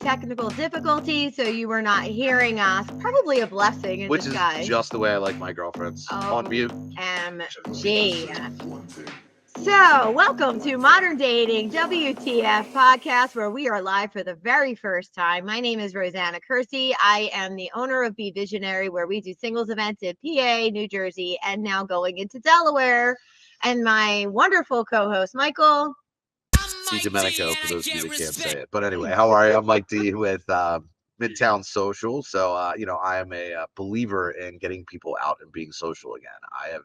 technical difficulties, so you were not hearing us. Probably a blessing in Which disguise. is just the way I like my girlfriends. On mute. OMG. So, welcome to Modern Dating WTF podcast, where we are live for the very first time. My name is Rosanna. I am the owner of BeVisionary, where we do singles events in PA, New Jersey, and now going into Delaware. And my wonderful co-host, Michael. DiDomenico, for those of you that can't say it. But anyway, how are you? I'm Mike D with Midtown Social. So, I am a believer in getting people out and being social again. I have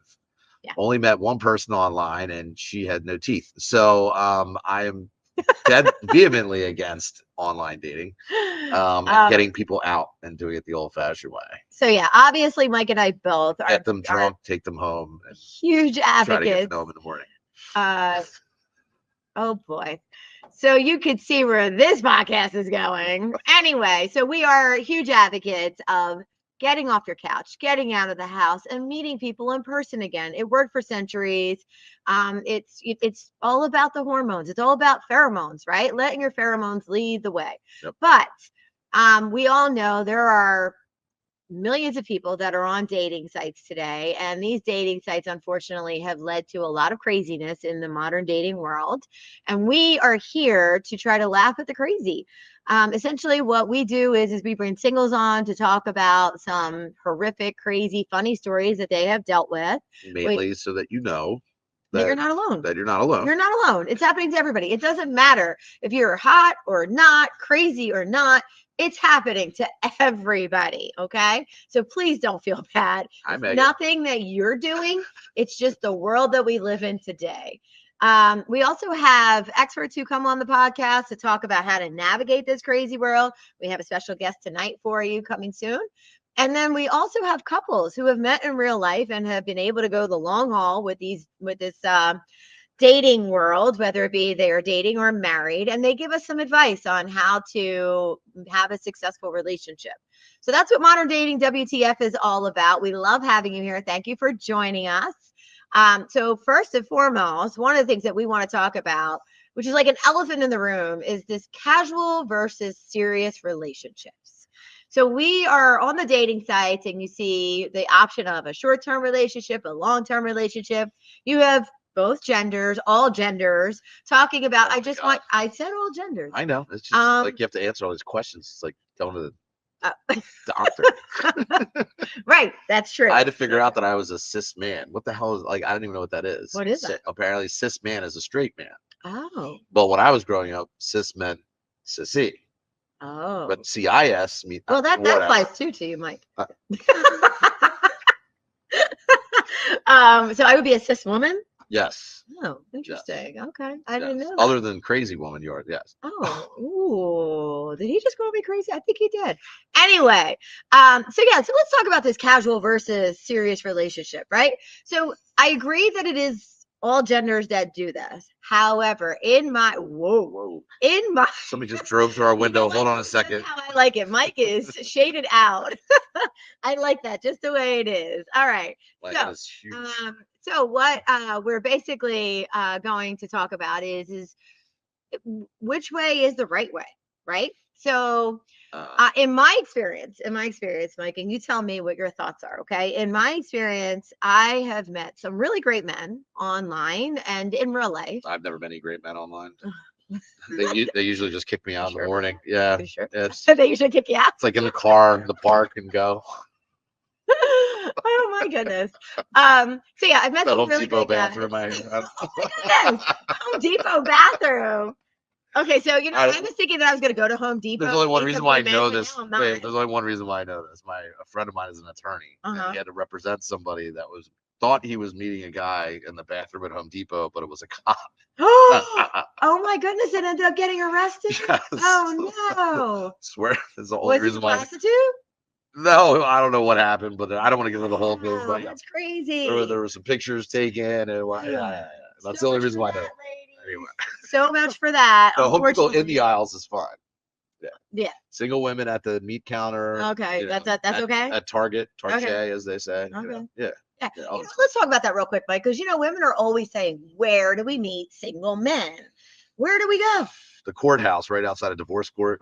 only met one person online, and she had no teeth. So I am dead vehemently against online dating, and getting people out and doing it the old-fashioned way. So yeah, obviously Mike and I both are get them drunk, take them home, and huge advocates. Try to get them home in the morning. Oh boy. So you could see where this podcast is going. Anyway, so we are huge advocates of getting off your couch, getting out of the house, and meeting people in person again. It worked for centuries. It's all about the hormones. It's all about pheromones, right? Letting your pheromones lead the way. Yep. But we all know there are millions of people that are on dating sites today, and these dating sites unfortunately have led to a lot of craziness in the modern dating world, and we are here to try to laugh at the crazy. Essentially what we do is we bring singles on to talk about some horrific, crazy, funny stories that they have dealt with, mainly so that you know that you're not alone. That you're not alone. You're not alone. It's happening to everybody. It doesn't matter if you're hot or not, crazy or not. It's happening to everybody, okay? So please don't feel bad. It's nothing that you're doing. It's just the world that we live in today. We also have experts who come on the podcast to talk about how to navigate this crazy world. We have a special guest tonight for you coming soon. And then we also have couples who have met in real life and have been able to go the long haul with this dating world, whether it be they are dating or married, and they give us some advice on how to have a successful relationship. So that's what Modern Dating WTF is all about. We love having you here. Thank you for joining us. So first and foremost, one of the things that we want to talk about, which is like an elephant in the room, is this casual versus serious relationships. So we are on the dating sites, and you see the option of a short-term relationship, a long-term relationship. You have both genders, all genders, talking about, I said all genders. I know. It's just like you have to answer all these questions. It's like going to the doctor. Right. That's true. I had to figure out that I was a cis man. What the hell is, I don't even know what that is. What is that? Apparently cis man is a straight man. Oh. But when I was growing up, cis meant sissy. Oh. But CIS means. Well, that applies too to you, Mike. So I would be a cis woman? Yes. Oh, interesting. Yes. Okay. I didn't know that. Other than crazy woman, you are, yes. Oh, ooh. Did he just call me crazy? I think he did. Anyway, so let's talk about this casual versus serious relationship, right? So I agree that it is all genders that do this. However, somebody just drove through our window. Hold on a second. That's how I like it. Mike is shaded out. I like that just the way it is. All right. So what we're basically going to talk about is which way is the right way, right? So in my experience, Mike, and you tell me what your thoughts are, okay? In my experience, I have met some really great men online and in real life. I've never met any great men online. They usually just kick me out in the morning. Yeah. Sure? They usually kick you out. It's like in the car, in the park, and go. Oh my goodness. So yeah, I've met some really great bathroom. Oh my goodness. Home Depot bathroom. Okay, so I was thinking that I was going to go to Home Depot. There's only one reason why I know this. There's only one reason why I know this. A friend of mine is an attorney, and he had to represent somebody that thought he was meeting a guy in the bathroom at Home Depot, but it was a cop. Oh my goodness! It ended up getting arrested. Yes. Oh no! I swear, there's the only reason why. Prostitute? No, I don't know what happened, but I don't want to get into the whole thing. But that's crazy. There were some pictures taken, and that's the only reason why I know. Anyway. So much for that. So Home Depot in the aisles is fine. Yeah. Single women at the meat counter. Okay, that's okay. At Target, as they say. Okay. Yeah. Let's talk about that real quick, Mike, because women are always saying, "Where do we meet single men? Where do we go?" The courthouse right outside of divorce court.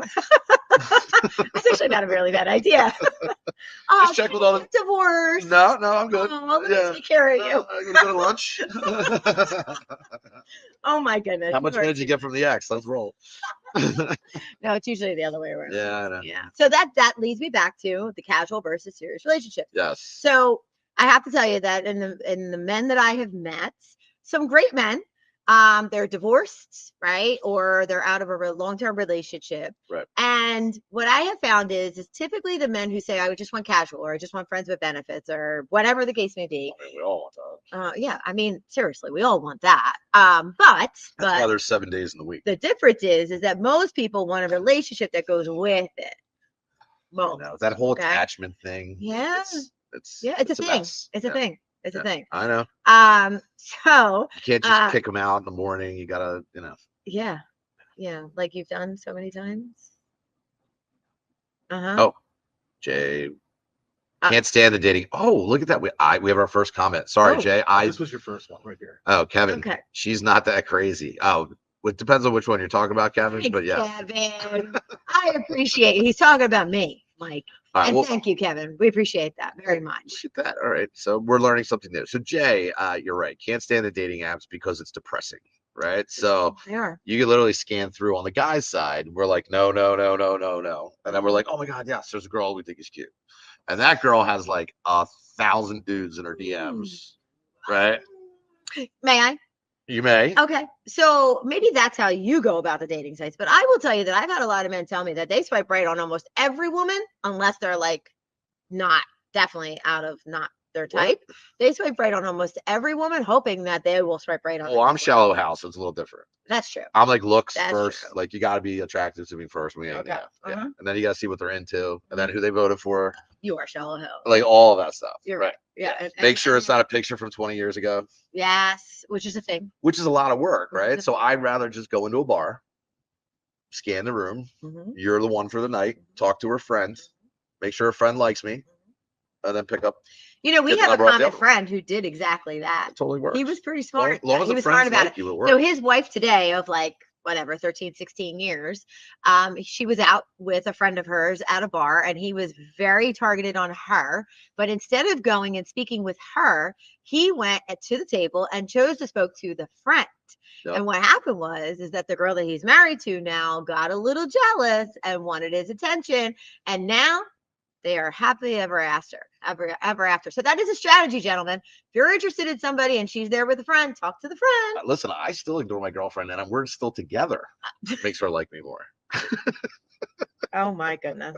not a really bad idea. Just check with all the divorce. No, I'm good. Oh, let me take care of you. I'm gonna go to lunch. Oh my goodness. How much money did you get from the ex? Let's roll. No, it's usually the other way around. Yeah, I know. Yeah. So that leads me back to the casual versus serious relationship. Yes. So I have to tell you that in the men that I have met, some great men, they're divorced, right? Or they're out of a long-term relationship. Right. And what I have found is typically the men who say, I just want casual, or I just want friends with benefits, or whatever the case may be. I mean, we all want that. Yeah, I mean, seriously, we all want that. But that's why there's 7 days in the week. The difference is that most people want a relationship that goes with it. Most. You know, that whole attachment thing. Yeah. It's a thing. Mess. It's a thing. It's a thing. I know. So you can't just pick them out in the morning. You gotta, you know. Yeah. Like you've done so many times. Oh, Jay. Can't stand the dating. Oh, look at that. We have our first comment. Sorry, Jay. This was your first one right here. Oh, Kevin. Okay. She's not that crazy. Oh, it depends on which one you're talking about, Kevin. Thanks, but yeah. Kevin. I appreciate it. He's talking about me, Mike. Right, and thank you, Kevin. We appreciate that very much. Look at that. All right. So we're learning something new. So Jay, you're right. Can't stand the dating apps because it's depressing. Right. So you can literally scan through on the guy's side. We're like, no. And then we're like, oh my God, yes, there's a girl we think is cute. And that girl has like 1,000 dudes in her DMs. Right. May I? You may. Okay. So maybe that's how you go about the dating sites. But I will tell you that I've had a lot of men tell me that they swipe right on almost every woman, unless they're like definitely out of not their type. What? They swipe right on almost every woman, hoping that they will swipe right on. Well, I'm shallow house. So it's a little different. That's true. I'm like looks first. True. Like you got to be attractive to me first. Okay. Yeah. And then you got to see what they're into, and then who they voted for. You are shallow house. Like all of that stuff. You're right. Yeah. And, make sure it's not a picture from 20 years ago. Yes, which is a thing. Which is a lot of work, right? So I'd rather just go into a bar, scan the room. Mm-hmm. You're the one for the night. Talk to her friend. Make sure her friend likes me, and then pick up. You know, we have a common friend who did exactly that. It totally works. He was pretty smart. Long as he was smart about it. So his wife today of like, 13, 16 years, she was out with a friend of hers at a bar, and he was very targeted on her. But instead of going and speaking with her, he went to the table and chose to spoke to the friend. Yep. And what happened is that the girl that he's married to now got a little jealous and wanted his attention. And now they are happily ever after. So that is a strategy, gentlemen. If you're interested in somebody and she's there with a friend, talk to the friend. Listen, I still ignore my girlfriend, and we're still together. Makes her like me more. Oh my goodness.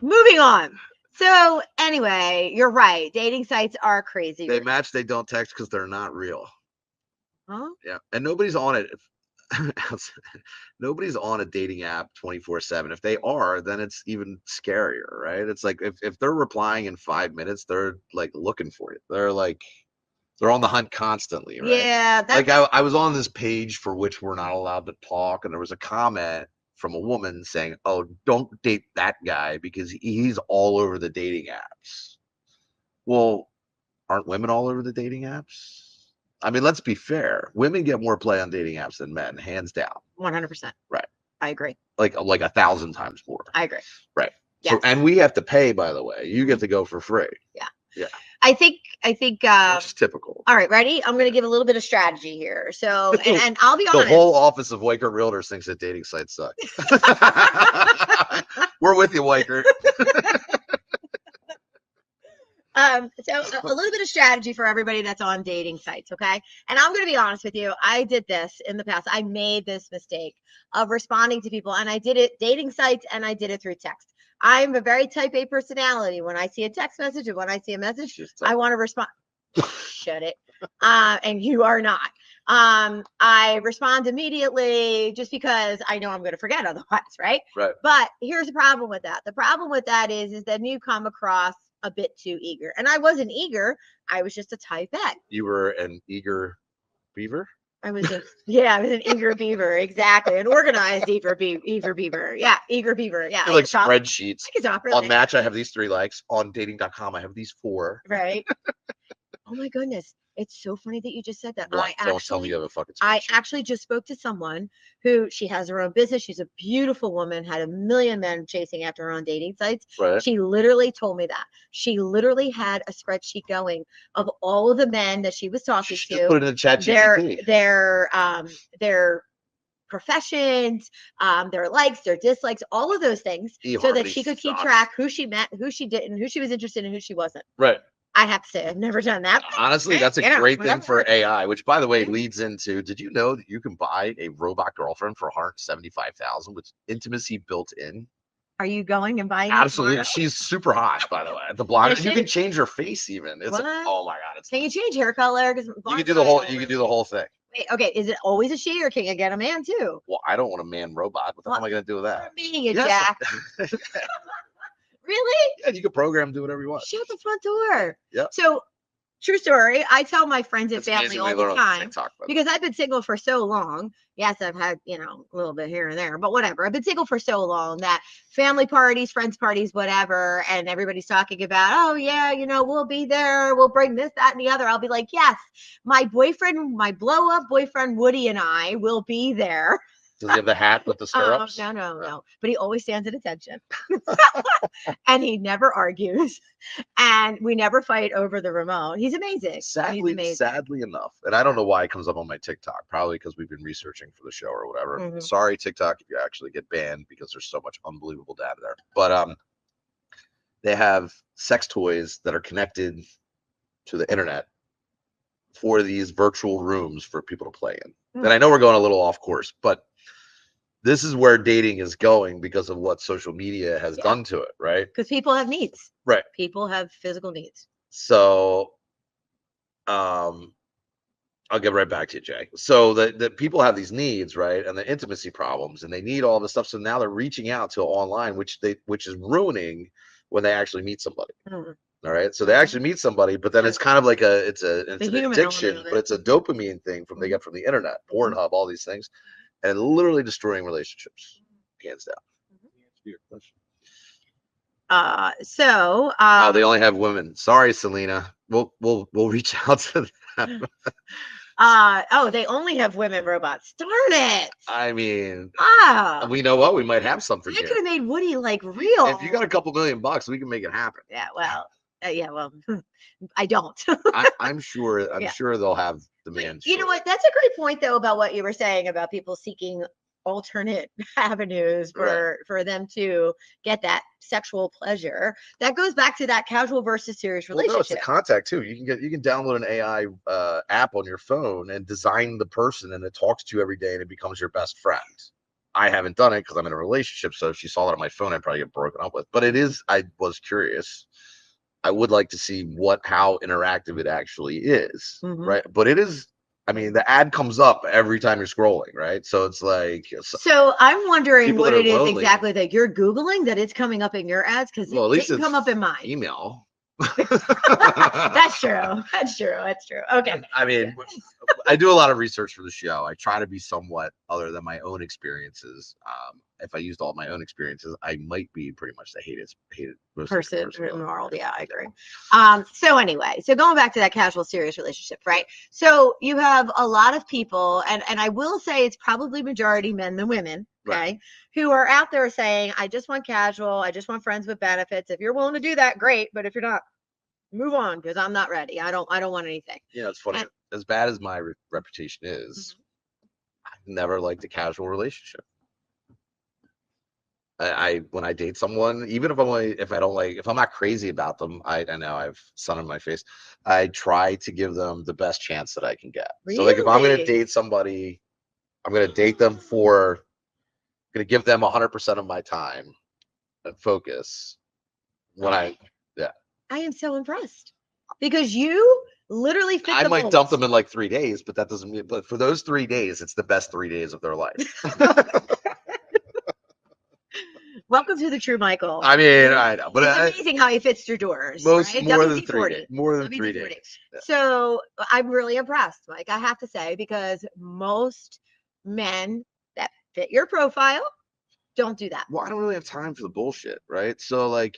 Moving on. So anyway, you're right. Dating sites are crazy. They match, they don't text because they're not real. Huh? Yeah, and nobody's on it. Nobody's on a dating app 24/7. If they are, then it's even scarier, right? It's like if they're replying in 5 minutes, they're like looking for you. They're on the hunt constantly, right? Yeah. Like I was on this page for which we're not allowed to talk, and there was a comment from a woman saying, "Oh, don't date that guy because he's all over the dating apps." Well, aren't women all over the dating apps? I mean, let's be fair. Women get more play on dating apps than men, hands down. 100%. Right. I agree. Like 1,000 times more. I agree. Right. Yes. So, and we have to pay, by the way. You get to go for free. Yeah. Yeah. I think which is typical. All right, ready? I'm going to give a little bit of strategy here. So, and I'll be honest. The whole office of Weicker Realtors thinks that dating sites suck. We're with you, Weicker. So a little bit of strategy for everybody that's on dating sites, okay? And I'm going to be honest with you. I did this in the past. I made this mistake of responding to people, and I did it dating sites, and I did it through text. I'm a very type A personality. When I see a text message and when I see a message, I want to respond. Shut it. And you are not. I respond immediately just because I know I'm going to forget otherwise, right? Right. But here's the problem with that. The problem with that is that you come across a bit too eager. And I wasn't eager. I was just a type A. You were an eager beaver? I was an eager beaver. Exactly. An organized eager beaver. Yeah. Eager beaver. Yeah. Like spreadsheets. Really. On Match, I have these 3 likes. On dating.com, I have these 4. Right. Oh my goodness. It's so funny that you just said that. What? Don't tell me you have a fucking I spreadsheet. actually just spoke to someone who she has her own business. She's a beautiful woman, had a million men chasing after her on dating sites. Right. She literally told me that. She literally had a spreadsheet going of all of the men that she was talking Just to. put it in ChatGPT. Their professions, their likes, their dislikes, all of those things, so that she could keep track who she met, who she didn't, who she was interested in, who she wasn't. Right. I have to say, I've never done that. Honestly, that's a great thing for AI, which, by the way, leads into, did you know that you can buy a robot girlfriend for $175,000 with intimacy built in? Are you going and buying? Absolutely. She's super hot, by the way. The blonde. You can change her face even. It's oh my god. Can you change hair color? Because you can do the whole. You can do the whole thing. Wait, okay. Is it always a she, or can you get a man too? Well, I don't want a man robot. What the hell am I going to do with that? Me, you jack. Really? Yeah, you can program, do whatever you want. Shut the front door. Yeah. So, true story. I tell my friends and family all the time TikTok, because I've been single for so long. Yes, I've had, a little bit here and there, but whatever. I've been single for so long that family parties, friends parties, whatever, and everybody's talking about, oh yeah, we'll be there. We'll bring this, that, and the other. I'll be like, yes, my boyfriend, my blow up boyfriend, Woody, and I will be there. Does he have the hat with the stirrups? No. But he always stands at attention. And he never argues. And we never fight over the remote. He's amazing. Sadly enough. And I don't know why it comes up on my TikTok. Probably because we've been researching for the show or whatever. Mm-hmm. Sorry, TikTok, if you actually get banned because there's so much unbelievable data there. But they have sex toys that are connected to the internet for these virtual rooms for people to play in. Mm-hmm. And I know we're going a little off course, but this is where dating is going because of what social media has done to it, right? Because people have needs. Right. People have physical needs. So, I'll get right back to you, Jay. So the people have these needs, right? And the intimacy problems, and they need all this stuff. So now they're reaching out to online, which is ruining when they actually meet somebody. Mm-hmm. All right. So they actually meet somebody, but then it's kind of like it's an addiction, but it's a dopamine thing they get from the internet, Pornhub, all these things. And literally destroying relationships, hands down. They only have women. Sorry, Selena. We'll reach out to them. They only have women robots. Darn it! I mean, we know what we might have something. I could have made Woody like real. If you got a couple $1 million, we can make it happen. Yeah. Well. I don't. I'm sure they'll have demand. You know what? That's a great point, though, about what you were saying about people seeking alternate avenues for them to get that sexual pleasure. That goes back to that casual versus serious relationship. No, it's the contact too. You can download an AI app on your phone and design the person, and it talks to you every day, and it becomes your best friend. I haven't done it because I'm in a relationship, so if she saw that on my phone, I'd probably get broken up with. But I was curious. I would like to see how interactive it actually is, right? But it is. I mean, the ad comes up every time you're scrolling, right? So it's like. So I'm wondering what it is exactly that you're Googling that it's coming up in your ads, because it didn't come up in mine. Email. That's true. Okay. I mean, I do a lot of research for the show. I try to be somewhat other than my own experiences. If I used all my own experiences, I might be pretty much the hated person in the world. Yeah, I agree. So anyway, going back to that casual serious relationship, right? So you have a lot of people, and I will say it's probably majority men than women, okay, who are out there saying, I just want casual, I just want friends with benefits. If you're willing to do that, great. But if you're not, move on, because I'm not ready. I don't want anything. Yeah, it's funny. As bad as my reputation is, I've never liked a casual relationship. When I date someone, even if I'm not crazy about them, I know I have sun in my face. I try to give them the best chance that I can get. Really? So like if I'm going to date somebody, I'm going to date them going to give them 100% of my time and focus. I am so impressed because you literally fit I the might mold. dump them in like 3 days, but that doesn't mean. But for those 3 days, it's the best 3 days of their life. Welcome to the true Michael. I mean, I know, but it's amazing how he fits through doors. More than 3 days. More than 3 days. Yeah. So I'm really impressed, Mike. I have to say, because most men that fit your profile don't do that. Well, I don't really have time for the bullshit, right? So like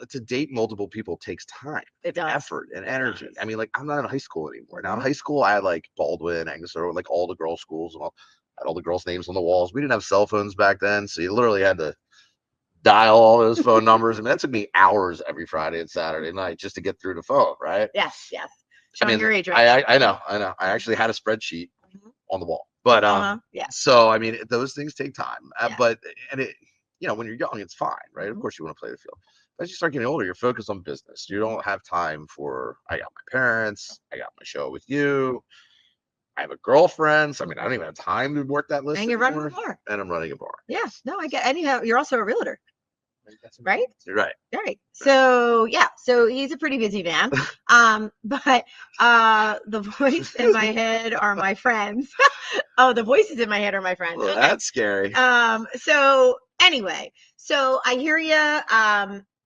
to date multiple people takes time, effort, and energy. I mean, like I'm not in high school anymore. Now in high school, I had like Baldwin, Angster, like all the girls' schools and all. Had all the girls' names on the walls. We didn't have cell phones back then, so you literally had to dial all those phone numbers. I mean, that took me hours every Friday and Saturday night just to get through the phone, right? Yes. I mean, I know. I actually had a spreadsheet on the wall, but yeah. So I mean, those things take time, but and it, when you're young, it's fine, right? Of course, you want to play the field. But as you start getting older, you're focused on business. You don't have time for. I got my parents. I got my show with you. I have a girlfriend, so I mean, I don't even have time to work that list. And you're running a bar. And I'm running a bar. Yeah, no, I get. And you're also a realtor, right? You're right. Right. So so he's a pretty busy man. But the voice in my head are my friends. Oh, the voices in my head are my friends. Well, that's scary. So anyway, so I hear you.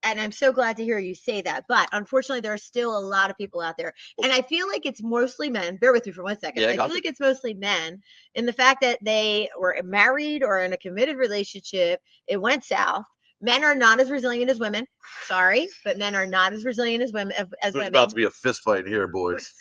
And I'm so glad to hear you say that. But unfortunately, there are still a lot of people out there. And I feel like it's mostly men. Bear with me for 1 second. I feel like it's mostly men in the fact that they were married or in a committed relationship. It went south. Men are not as resilient as women. Sorry, but men are not as resilient as women. There's about to be a fist fight here, boys.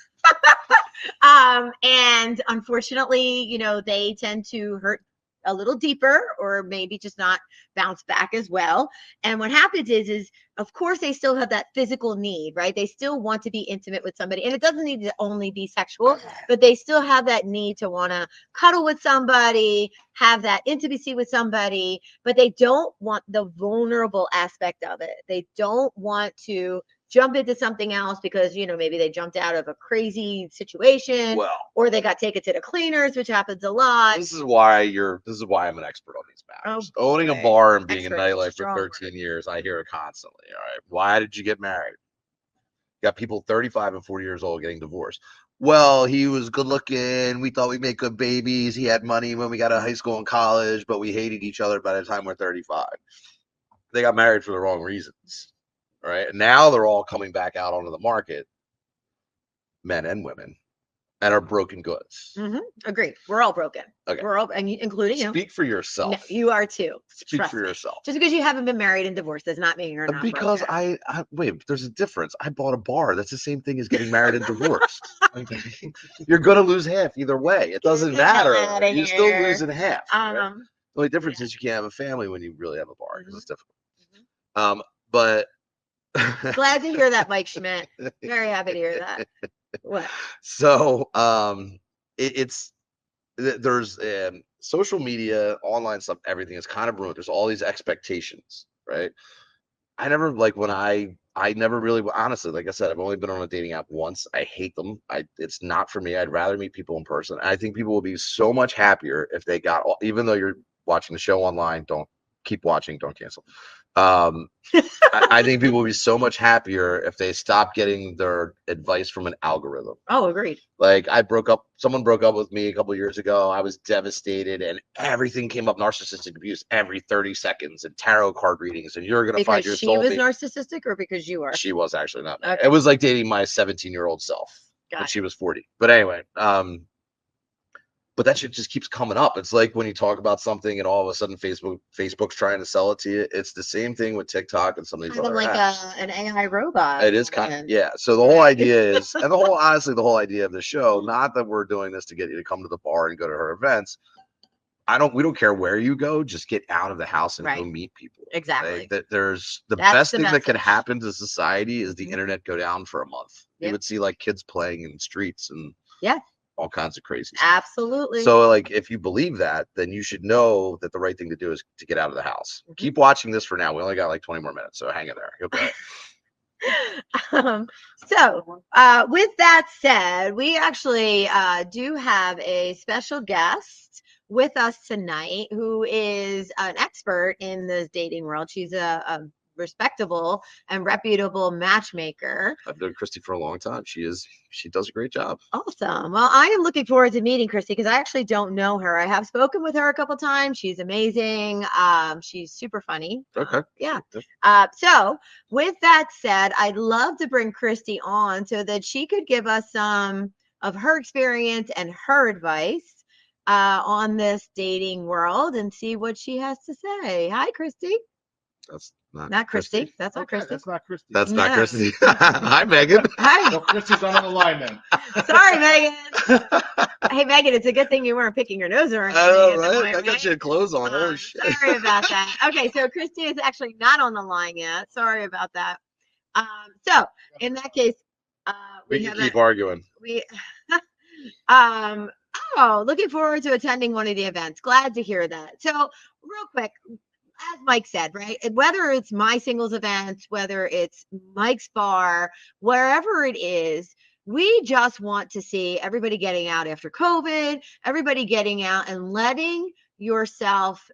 And unfortunately, they tend to hurt a little deeper or maybe just not bounce back as well. And what happens is of course they still have that physical need, right? They still want to be intimate with somebody, and it doesn't need to only be sexual, but they still have that need to want to cuddle with somebody, have that intimacy with somebody, but they don't want the vulnerable aspect of it. They don't want to jump into something else because maybe they jumped out of a crazy situation, or they got taken to the cleaners, which happens a lot. This is why I'm an expert on these matters. Owning a bar and being in nightlife for 13 years, I hear it constantly. All right, why did you get married? You got people 35 and 40 years old getting divorced. Well, he was good looking. We thought we'd make good babies. He had money when we got out of high school and college, but we hated each other by the time we're 35. They got married for the wrong reasons. Right. And now they're all coming back out onto the market, men and women, and are broken goods. Agreed. We're all broken. Okay. We're all, and including you. Speak for yourself. No, you are too. Speak for yourself. Just because you haven't been married and divorced does not mean you're not because broken. wait, there's a difference. I bought a bar. That's the same thing as getting married and divorced. You're gonna lose half either way. It doesn't matter. You're still losing half. Right? The only difference is you can't have a family when you really have a bar because it's difficult. But glad to hear that, Mike Schmidt. Very happy to hear that. What? So there's social media, online stuff, everything is kind of ruined. There's all these expectations, right? I never really, honestly, like I said, I've only been on a dating app once. I hate them. It's not for me. I'd rather meet people in person. I think people would be so much happier if they got, even though you're watching the show online, don't keep watching, don't cancel. I think people would be so much happier if they stopped getting their advice from an algorithm. Oh, agreed. Like someone broke up with me a couple of years ago. I was devastated, and everything came up narcissistic abuse every 30 seconds and tarot card readings. And you're going to find your soulmate. Because she was narcissistic or because you are? She was actually not. Okay. It was like dating my 17-year-old self, but she was 40. But anyway, but that shit just keeps coming up. It's like when you talk about something and all of a sudden Facebook's trying to sell it to you. It's the same thing with TikTok and some of these other apps. An AI robot. It is kind of, yeah. So the whole idea is, and honestly, the whole idea of the show, not that we're doing this to get you to come to the bar and go to her events. We don't care where you go, just get out of the house and go meet people. Exactly. Like, that's the best thing that could happen to society is the internet go down for a month. You would see like kids playing in the streets and all kinds of crazy stuff. Absolutely. So like if you believe that, then you should know that the right thing to do is to get out of the house. Keep watching this for now. We only got like 20 more minutes, so hang in there. You'll be right. So with that said, we actually do have a special guest with us tonight who is an expert in the dating world. She's a respectable and reputable matchmaker. I've known Kristi for a long time. She does a great job. Awesome. Well, I am looking forward to meeting Kristi because I actually don't know her. I have spoken with her a couple times. She's amazing. She's super funny. Okay. Yeah. So with that said, I'd love to bring Kristi on so that she could give us some of her experience and her advice on this dating world and see what she has to say. Hi, Kristi. That's not Kristi. That's not Kristi. That's not Kristi. That's not Kristi. Hi, Megan. Hi. So Kristi's not on the line then. Sorry, Megan. Hey, Megan, it's a good thing you weren't picking your nose or anything. I know, right? I got your clothes on. Holy shit. Sorry about that. Okay, so Kristi is actually not on the line yet. Sorry about that. So in that case, we can keep arguing. Looking forward to attending one of the events. Glad to hear that. So real quick, as Mike said, right? Whether it's my singles event, whether it's Mike's bar, wherever it is, we just want to see everybody getting out after COVID, everybody getting out and letting yourself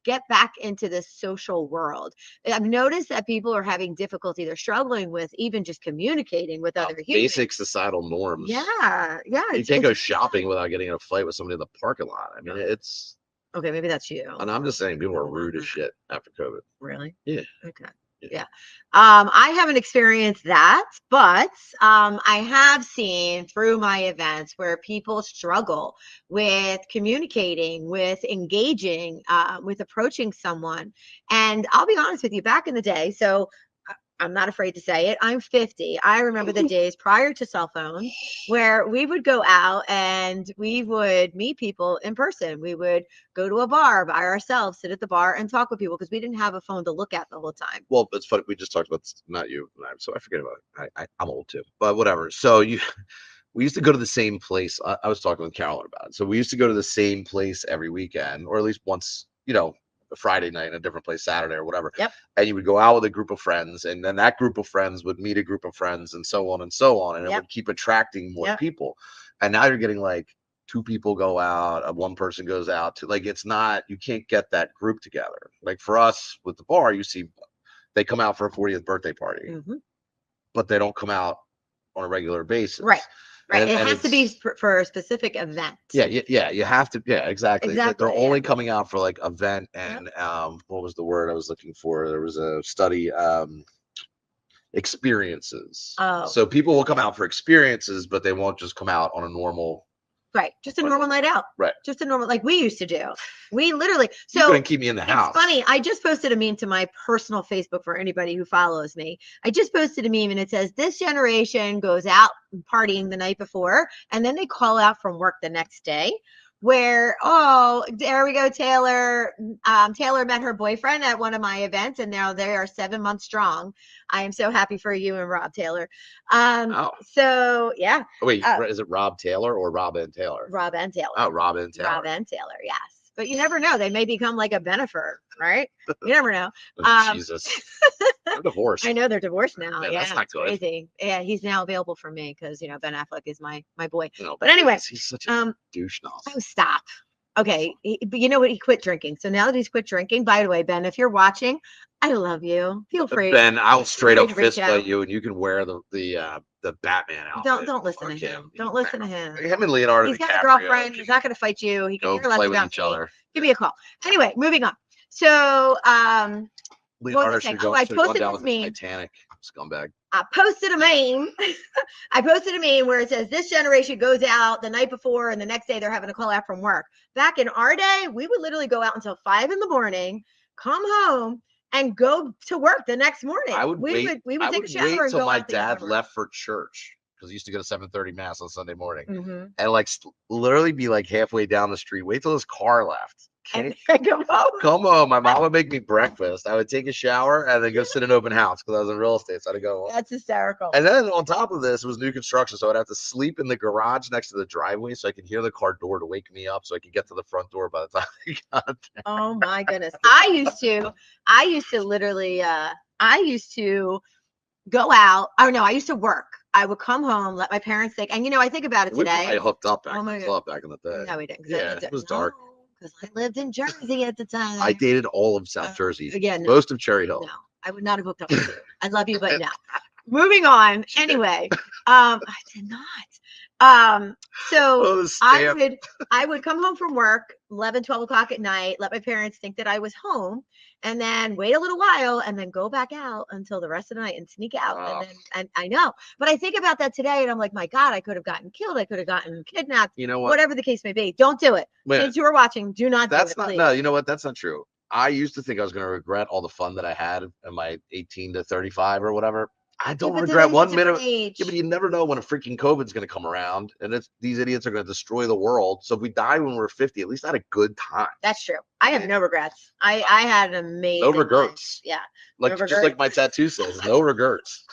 get back into this social world. I've noticed that people are having difficulty. They're struggling with even just communicating with other humans. Basic societal norms. Yeah. You can't go shopping without getting in a fight with somebody in the parking lot. I mean, it's... Okay, maybe that's you. And I'm just saying people are rude as shit after COVID. Really? Yeah. Okay. Yeah. I haven't experienced that, but I have seen through my events where people struggle with communicating, with engaging, with approaching someone. And I'll be honest with you, back in the day, so I'm not afraid to say it, I'm 50. I remember the days prior to cell phones where we would go out and we would meet people in person. We would go to a bar by ourselves, sit at the bar and talk with people because we didn't have a phone to look at the whole time. Well, it's funny. We just talked about this, not you, so I forget about it. I'm old too, but whatever. So we used to go to the same place. I was talking with Carolyn about it. So we used to go to the same place every weekend, or at least once, a Friday night in a different place, Saturday or whatever. Yep. And you would go out with a group of friends, and then that group of friends would meet a group of friends, and so on and so on. And it would keep attracting more people. And now you're getting like 2 people go out, 1 person goes out to, like, it's not, you can't get that group together. Like for us with the bar, you see they come out for a 40th birthday party, but they don't come out on a regular basis. Right. Right. It has to be for a specific event. Yeah. You have to. Yeah, exactly. They're only coming out for like event and what was the word I was looking for? There was a study, experiences. Oh. So people will come out for experiences, but they won't just come out on a normal. Right. Just a normal night out. Right. Just a normal, like we used to do. We literally, you couldn't keep me in the house. It's funny. I just posted a meme to my personal Facebook for anybody who follows me. I just posted a meme and it says, this generation goes out partying the night before and then they call out from work the next day. Where, oh, there we go, Taylor. Taylor met her boyfriend at one of my events, and now they are 7 months strong. I am so happy for you and Rob Taylor. So yeah. Wait, is it Rob Taylor or Rob and Taylor? Rob and Taylor. Oh, Rob and Taylor. Rob and Taylor, yes. But you never know. They may become like a benefer, right? You never know. Jesus. They're divorced. I know they're divorced now. Man, yeah, that's not good. Crazy. Yeah, he's now available for me because Ben Affleck is my boy. No, but anyway, he's such a douche now. Oh, stop. Okay, but you know what? He quit drinking. So now that he's quit drinking, by the way, Ben, if you're watching, I love you. Feel free. Ben, I'll straight up fist fight you, and you can wear the Batman outfit. Don't listen to him. Don't listen to him. Him and Leonardo. He's got a girlfriend. He's not going to fight you. He can care less play with about each other. Give me a call. Anyway, moving on. So, Leonardo should go I posted down this with meme. Titanic scumbag. I posted a meme. I posted a meme where it says this generation goes out the night before and the next day they're having a call out from work. Back in our day, we would literally go out until 5 a.m, come home and go to work the next morning. We would take a shower and go until my out dad left for church because he used to go to 7:30 mass on Sunday morning and like literally be like halfway down the street. Wait till his car left. And come home. Come home. My mom would make me breakfast. I would take a shower and then go sit in open house because I was in real estate. So I had to go. That's hysterical. And then on top of this, it was new construction. So I'd have to sleep in the garage next to the driveway so I could hear the car door to wake me up so I could get to the front door by the time I got there. Oh my goodness. I used to literally, I used to go out. Oh no, I used to work. I would come home, let my parents think. And I think about it today. I hooked up back in the day. No, we didn't. Yeah, it was dark. Because I lived in Jersey at the time. I dated all of South Jersey. Again, most of Cherry Hill. No, I would not have hooked up with you. I love you, but no. Moving on. Anyway, I did not. So I would come home from work 11, 12 o'clock at night, let my parents think that I was home. and then wait a little while and then go back out until the rest of the night and sneak out. And I know, but I think about that today and I'm like, my God, I could have gotten killed. I could have gotten kidnapped. You know what? Whatever the case may be. Don't do it. Kids who are watching, do not do it. That's not, please. no, you know what? That's not true. I used to think I was going to regret all the fun that I had in my 18 to 35 or whatever. I don't regret 1 minute. Yeah, but you never know when a freaking COVID's going to come around, and these idiots are going to destroy the world. So if we die when we're 50, at least I had a good time. That's true. I have no regrets. I had an amazing. No regrets. Life. Yeah. Like just like my tattoo says, no regrets.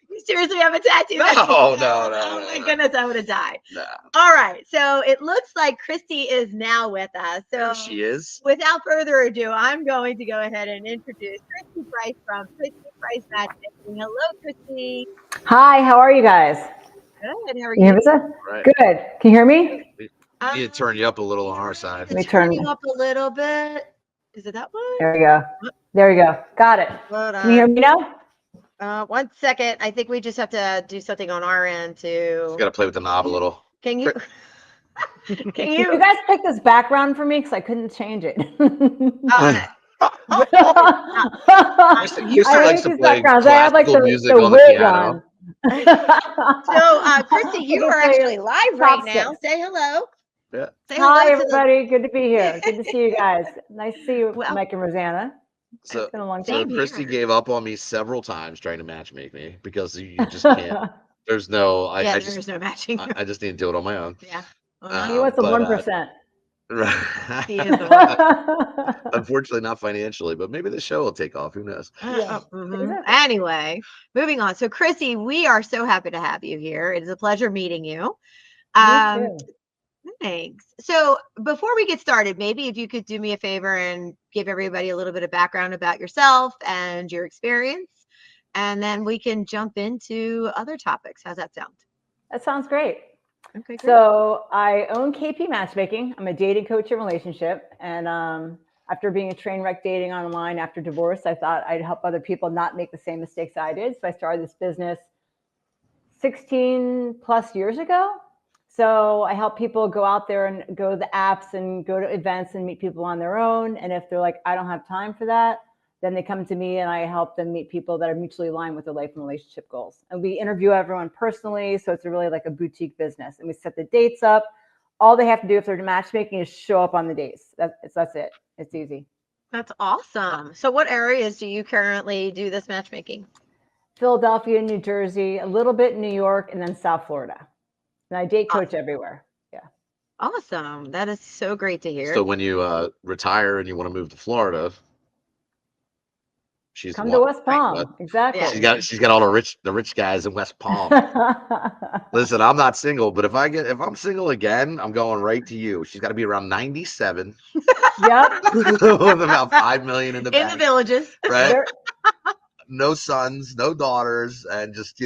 You seriously have a tattoo? No. Oh my goodness, I would have died. No. All right. So it looks like Kristi is now with us. So there she is. Without further ado, I'm going to go ahead and introduce Kristi Price from Kristi Price Matchmaking. Hello, Kristi. Hi, how are you guys? Good. How are you? Right. Good. Can you hear me? We need to turn you up a little on our side. Let me turn you up a little bit. Is it that one? There we go. There we go. Got it. Can you hear me now? 1 second. I think we just have to do something on our end to. Just gotta play with the knob a little. Can you? Can you guys pick this background for me? Because I couldn't change it. You likes to play backgrounds. I have like the music on the piano. So, Kristi, you are actually live right now. Say hello. Yeah. Say hello. Hi, everybody. Good to be here. Good to see you guys. Nice to see you, Mike and Rosanna. So, it's been a long time. Kristi gave up on me several times trying to matchmake me because you just can't. There's no. There's no matching. I just need to do it on my own. Yeah. He wants the 1%. Unfortunately, not financially, but maybe the show will take off. Who knows? Anyway, moving on. So, Kristi, we are so happy to have you here. It is a pleasure meeting you. Me too. Thanks. So, before we get started, maybe if you could do me a favor and give everybody a little bit of background about yourself and your experience, and then we can jump into other topics. How's that sound? That sounds great. Okay, great. So I own KP Matchmaking. I'm a dating coach and relationship. And after being a train wreck dating online after divorce, I thought I'd help other people not make the same mistakes I did. So I started this business 16 plus years ago. So I help people go out there and go to the apps and go to events and meet people on their own. And if they're like, I don't have time for that, then they come to me and I help them meet people that are mutually aligned with their life and relationship goals. And we interview everyone personally. So it's really like a boutique business. And we set the dates up. All they have to do if they're matchmaking is show up on the dates. That's it. It's easy. That's awesome. So what areas do you currently do this matchmaking? Philadelphia, New Jersey, a little bit in New York, and then South Florida. And I date coach everywhere. Yeah. Awesome. That is so great to hear. So when you retire and you want to move to Florida, she's come to West Palm. Right? Exactly. Yeah. She's got all the rich guys in West Palm. Listen, I'm not single, but if I'm single again, I'm going right to you. She's got to be around 97. Yep. With about 5 million in the bank. In the villages. Right. No sons, no daughters, and just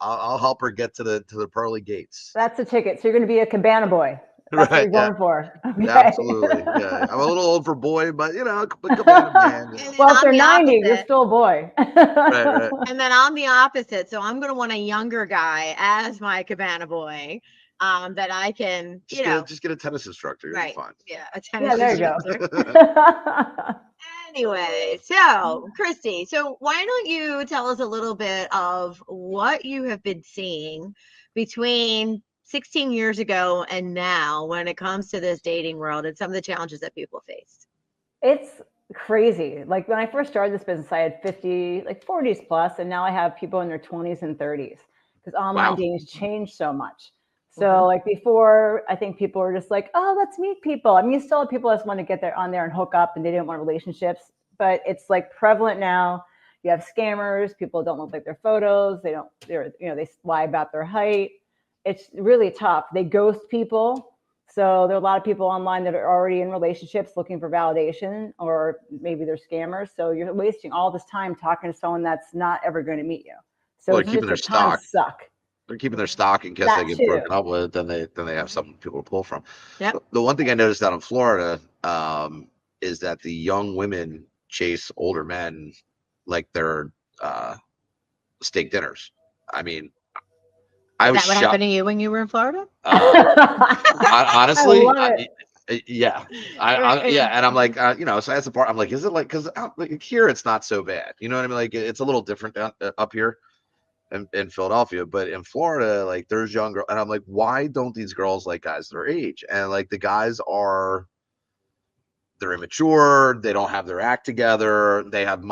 I'll help her get to the pearly gates. That's the ticket. So you're going to be a cabana boy. That's what you're going for. Okay. Yeah, absolutely. Yeah, I'm a little old for boy, but cabana man. Well, if they're 90, you're still a boy. Right. And then I'm the opposite, so I'm going to want a younger guy as my cabana boy. That I can, just get a tennis instructor. You'll be fine. Yeah, a tennis instructor. There you go. Anyway, so Kristi, so why don't you tell us a little bit of what you have been seeing between 16 years ago and now when it comes to this dating world and some of the challenges that people face? It's crazy. Like when I first started this business, I had 40s plus, and now I have people in their 20s and 30s because online dating has changed so much. So like before, I think people were just like, oh, let's meet people. I mean, you still have people that just want to get on there and hook up and they didn't want relationships, but it's like prevalent now. You have scammers. People don't look like their photos. They lie about their height. It's really tough. They ghost people. So there are a lot of people online that are already in relationships looking for validation, or maybe they're scammers. So you're wasting all this time talking to someone that's not ever going to meet you. So they're keeping their stock. Suck. They're keeping their stock in case they get broken up with. Then they have something people to pull from. Yeah. The one thing I noticed out in Florida is that the young women chase older men like they're steak dinners. I mean, Is that what happened to you when you were in Florida? Honestly, Yeah, and I'm like, so that's the part. I'm like, is it like because like, here it's not so bad, you know what I mean? Like it's a little different up here in Philadelphia, but in Florida, like there's young girls, and I'm like, why don't these girls like guys their age? And like the guys they're immature, they don't have their act together, they have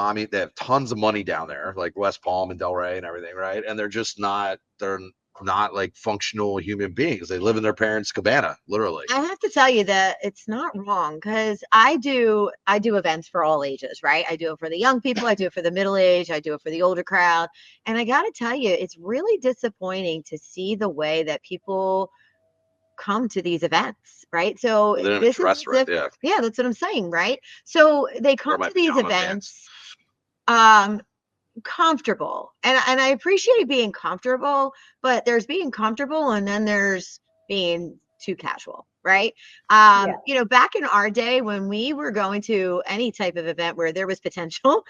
tons of money down there, like West Palm and Delray and everything, right? And they're not like functional human beings. They live in their parents' cabana, literally. I have to tell you that it's not wrong because I do events for all ages, right? I do it for the young people, I do it for the middle age, I do it for the older crowd. And I got to tell you, it's really disappointing to see the way that people come to these events, right? So this is right, yeah, that's what I'm saying, right? So they come to these events comfortable, and I appreciate being comfortable, but there's being comfortable and then there's being too casual, right? Back in our day when we were going to any type of event where there was potential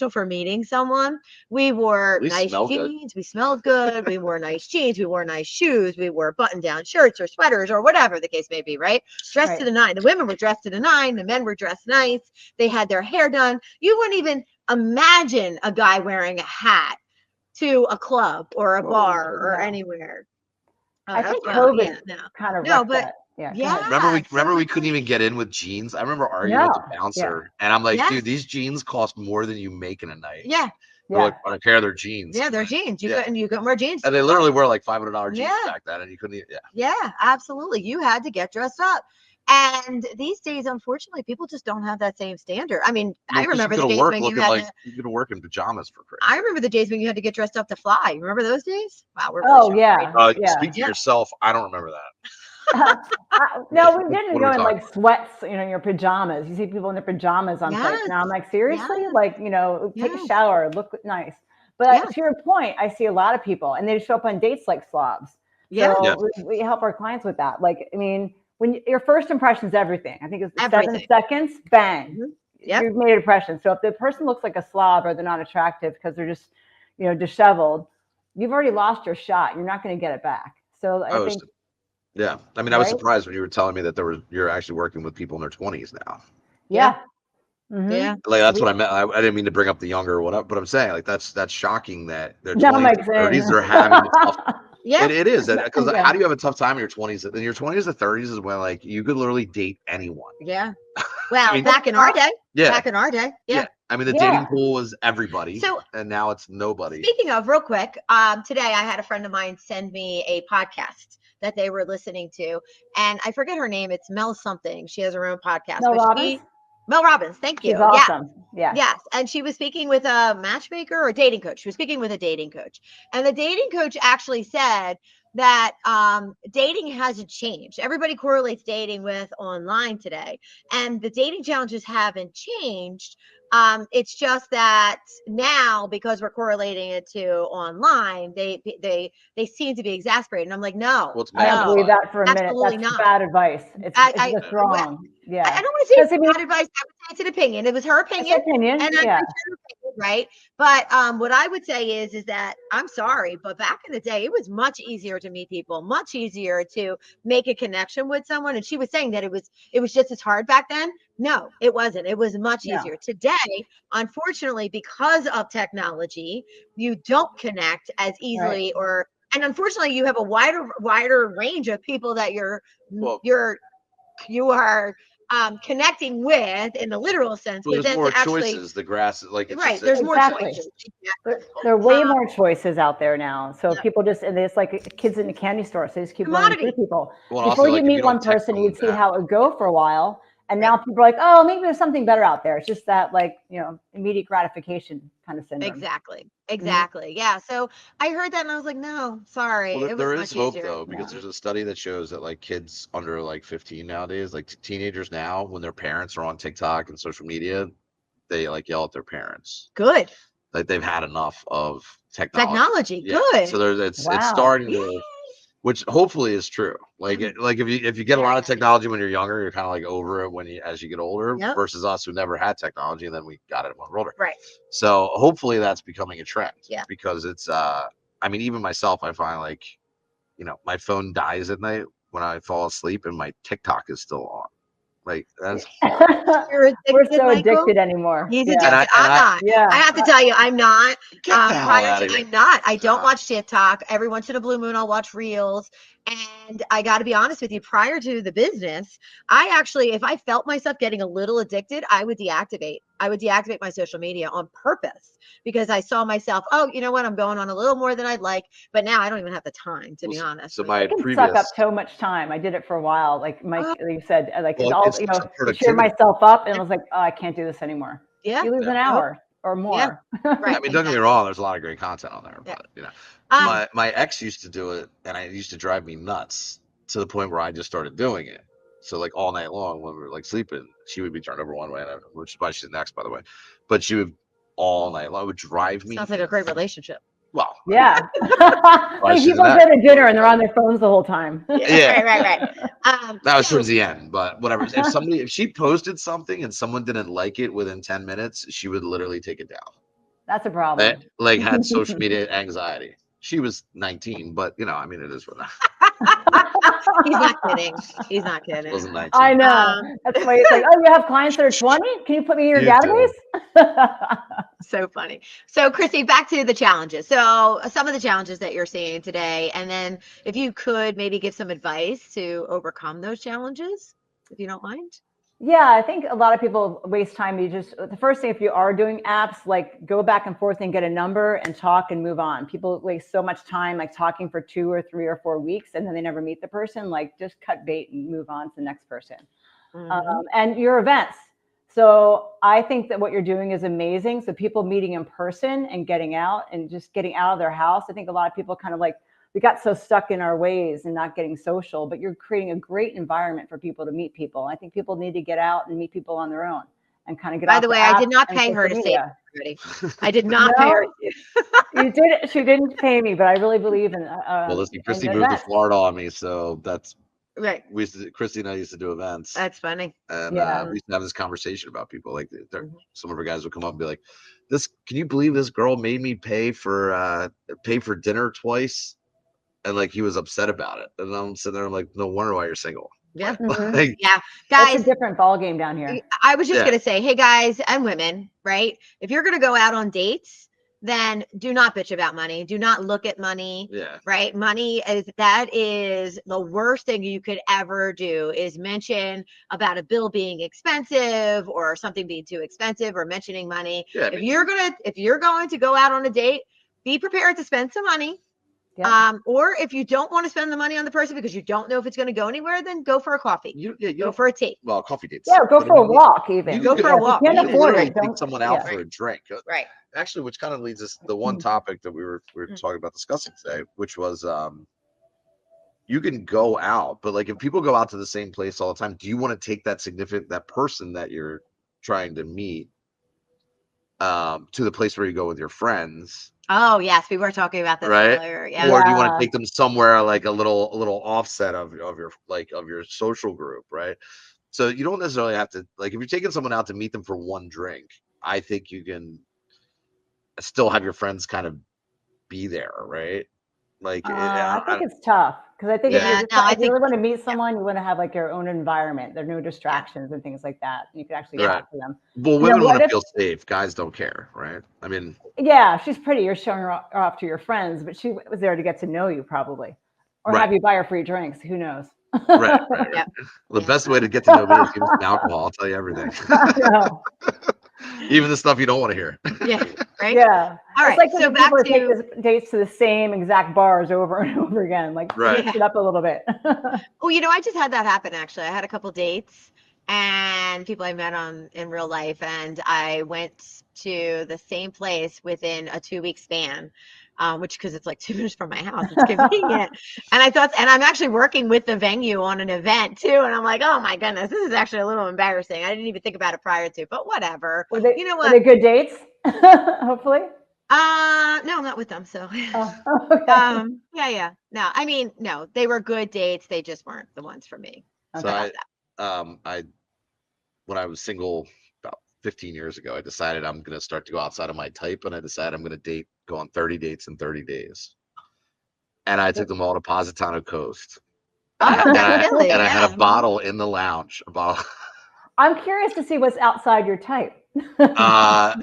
for meeting someone, we wore nice jeans, we smelled good, we wore nice jeans, we wore nice shoes, we wore button-down shirts or sweaters or whatever the case may be, right? Dressed to the nine. The women were dressed to the nine, the men were dressed nice, they had their hair done. You wouldn't even imagine a guy wearing a hat to a club or a bar or anywhere. I think COVID kind of wrecked that. Remember we couldn't even get in with jeans. I remember arguing with the bouncer, and I'm like, dude, these jeans cost more than you make in a night. Yeah. They're like on a pair of their jeans. Yeah, they're jeans. You couldn't wear jeans. And they literally were like $500 jeans back then, and you couldn't. Yeah, absolutely. You had to get dressed up. And these days, unfortunately, people just don't have that same standard. I mean, I remember the days when you had to work in pajamas for Christmas. I remember the days when you had to get dressed up to fly. Remember those days? Wow, we're Speak to yourself. I don't remember that. No, we didn't go in like sweats, your pajamas. You see people in their pajamas on site. Now I'm like, seriously? Like, take a shower, look nice. But to your point, I see a lot of people and they show up on dates like slobs. So we help our clients with that. Like, I mean, when your first impression is everything. I think it's 7 seconds, bang. You've made an impression. So if the person looks like a slob or they're not attractive because they're just, disheveled, you've already lost your shot. You're not going to get it back. So I think. Yeah. I mean, I was surprised when you were telling me that you're actually working with people in their 20s now. Yeah. Yeah. Like that's what I meant. I didn't mean to bring up the younger or whatever, but I'm saying like that's shocking that their 20s, 30s are having a tough. Yeah, it is because how do you have a tough time in your 20s? In your 20s to 30s is when like you could literally date anyone. Yeah. Well, back in our day. Yeah. Back in our day. Yeah. I mean, the dating pool was everybody, and now it's nobody. Speaking of, real quick, today I had a friend of mine send me a podcast that they were listening to, and I forget her name. It's Mel something. She has her own podcast. Mel Robbins, thank you. She's awesome. Yeah. Yes. And she was speaking with a matchmaker or a dating coach. She was speaking with a dating coach. And the dating coach actually said that dating hasn't changed. Everybody correlates dating with online today. And the dating challenges haven't changed. It's just that now, because we're correlating it to online, they seem to be exasperated. And I'm like, no. I don't believe that for a minute. That's bad advice. It's just wrong. I don't want to say it's bad advice. I would say it's an opinion. It was her opinion. And I her opinion, right? But what I would say is that I'm sorry, but back in the day, it was much easier to meet people, much easier to make a connection with someone. And she was saying that it was just as hard back then. No, it wasn't. It was much easier. Today, unfortunately, because of technology, you don't connect as easily and unfortunately you have a wider range of people that you are connecting with in the literal sense. Well, there's more choices. The grass is like there's more choices. There are way more choices out there now. So people and it's like kids in the candy store. So they just keep running through people. Before you meet one person, you'd see how it would go for a while. And now people are like, oh, maybe there's something better out there. It's just that immediate gratification kind of syndrome. Exactly. Yeah. So I heard that and I was like, no, sorry. Well, there is hope though, because there's a study that shows that like kids under like 15 nowadays, like teenagers now, when their parents are on TikTok and social media, they like yell at their parents. Good. Like they've had enough of technology. Good. So it's starting to. Which hopefully is true. Like if you get a lot of technology when you're younger, you're kind of like over it as you get older. Versus us who never had technology and then we got it when we're older. Right. So hopefully that's becoming a trend. Yeah. Because it's I mean even myself, I find like my phone dies at night when I fall asleep and my TikTok is still on. Like that's hard. You're addicted, We're so Michael? addicted anymore. He's Yeah. addicted. I'm not. Yeah. I have to tell you, I'm not. Get the hell out of here. I'm not. I don't watch TikTok. Every once in a blue moon, I'll watch Reels. And I got to be honest with you, prior to the business, I actually, if I felt myself getting a little addicted, I would deactivate. I would deactivate my social media on purpose because I saw myself, oh, you know what? I'm going on a little more than I'd like. But now I don't even have the time, to be honest. So with my you. It can previous suck up so much time. I did it for a while. Like Mike, you said, like Well, it's all, it's you know, I productivity. cheered myself up and I was like, oh, I can't do this anymore. Yeah. You lose an hour or more. Right. I mean, don't get me wrong. There's a lot of great content on there, Yeah. but you know, my ex used to do it, and it used to drive me nuts to the point where I just started doing it. So like all night long when we were like sleeping, she would be turned over one way, which is why she's next, by the way. But she would all night long. It would drive me. Sounds like a great relationship. Well, Yeah. Like people go to dinner and they're on their phones the whole time. Yeah. Right. That was towards the end, but whatever. If she posted something and someone didn't like it within 10 minutes, she would literally take it down. That's a problem. Like had social media anxiety. She was 19, but you know, I mean, it is what. He's not kidding. He's not kidding. Wasn't 19. I know. That's why it's like, oh, you have clients that are 20? Can you put me in your database? So funny. So Kristi, back to the challenges. So some of the challenges that you're seeing today, and then if you could maybe give some advice to overcome those challenges, if you don't mind. Yeah, I think a lot of people waste time. The first thing, if you are doing apps, like go back and forth and get a number and talk and move on. People waste so much time like talking for 2 or 3 or 4 weeks and then they never meet the person. Like just cut bait and move on to the next person. And your events. So I think that what you're doing is amazing. So people meeting in person and getting out and just getting out of their house. I think a lot of people kind of like, we got so stuck in our ways and not getting social, but you're creating a great environment for people to meet people. I think people need to get out and meet people on their own and kind of get out. By the way, I did not pay her to say it. I did not pay her. You did. She didn't pay me, but I really believe in. Well, listen, Kristi moved to Florida on me, so that's right. Kristi and I used to do events. That's funny. And we used to have this conversation about people. Like some of our guys would come up and be like, can you believe this girl made me pay for dinner twice? And like he was upset about it, and I'm sitting there. I'm like, no wonder why you're single. Yeah, like, yeah, guys. It's a different ball game down here. I was just gonna say, hey guys and women, right? If you're gonna go out on dates, then do not bitch about money. Do not look at money. Yeah. Right. Money that is the worst thing you could ever do is mention about a bill being expensive or something being too expensive or mentioning money. Yeah, if you're going to go out on a date, be prepared to spend some money. Yeah. Or if you don't want to spend the money on the person because you don't know if it's going to go anywhere, then go for a coffee. Go for a tea. Well, coffee dates. Yeah, go for a walk even. Go for a walk. You can literally take someone out for a drink. Right. Actually, which kind of leads us to the one topic that we were talking about discussing today, which was you can go out, but like if people go out to the same place all the time, do you want to take that person that you're trying to meet to the place where you go with your friends? Oh yes, we were talking about this earlier. Yeah. Or do you want to take them somewhere like a little offset of your social group, right? So you don't necessarily have to, like, if you're taking someone out to meet them for one drink, I think you can still have your friends kind of be there, right? Like I think it's tough because I think if you really want to meet someone, you want to have like your own environment. There are no distractions and things like that. You can actually talk to them. Well, women want to feel safe. Guys don't care, right? I mean, yeah, she's pretty. You're showing her off to your friends, but she was there to get to know you probably, or have you buy her free drinks. Who knows? Right. Yep. Well, the best way to get to know me is give me some alcohol. I'll tell you everything. Even the stuff you don't want to hear. Yeah. Right. Yeah. All right. It's like so back to take dates to the same exact bars over and over again. Like mix it up a little bit. Oh, I just had that happen actually. I had a couple dates and people I met in real life, and I went to the same place within a 2-week span. Which because it's like 2 minutes from my house, it's convenient. And I'm actually working with the venue on an event too. And I'm like, oh my goodness, this is actually a little embarrassing. I didn't even think about it prior to, but whatever. Were they good dates? Hopefully. No, I'm not with them. So, okay. Yeah. No, I mean, no, they were good dates. They just weren't the ones for me. So when I was single about 15 years ago, I decided I'm going to start to go outside of my type, and I decided I'm going to go on 30 dates in 30 days. And I took them all to Positano Coast. And I had a bottle in the lounge, I'm curious to see what's outside your type. I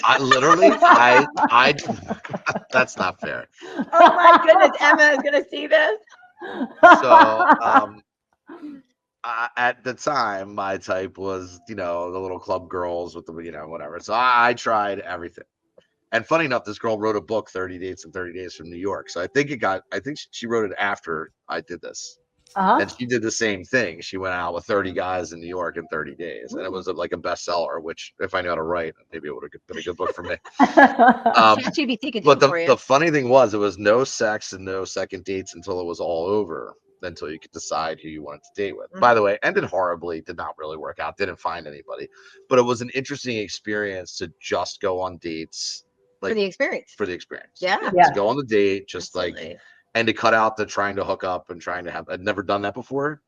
that's not fair. Oh my goodness, Emma is gonna see this. So, at the time, my type was, the little club girls with the, whatever. So I tried everything. And funny enough, this girl wrote a book, 30 Dates in 30 Days from New York. So I think she wrote it after I did this. And she did the same thing. She went out with 30 guys in New York in 30 days. And it was like a bestseller, which if I knew how to write, maybe it would have been a good book for me. But the funny thing was, it was no sex and no second dates until it was all over, until you could decide who you wanted to date with. By the way, ended horribly, did not really work out, didn't find anybody. But it was an interesting experience to just go on dates. For the experience. Yeah. To go on the date, just Absolutely. and to cut out the trying to hook up and trying to have. I'd never done that before.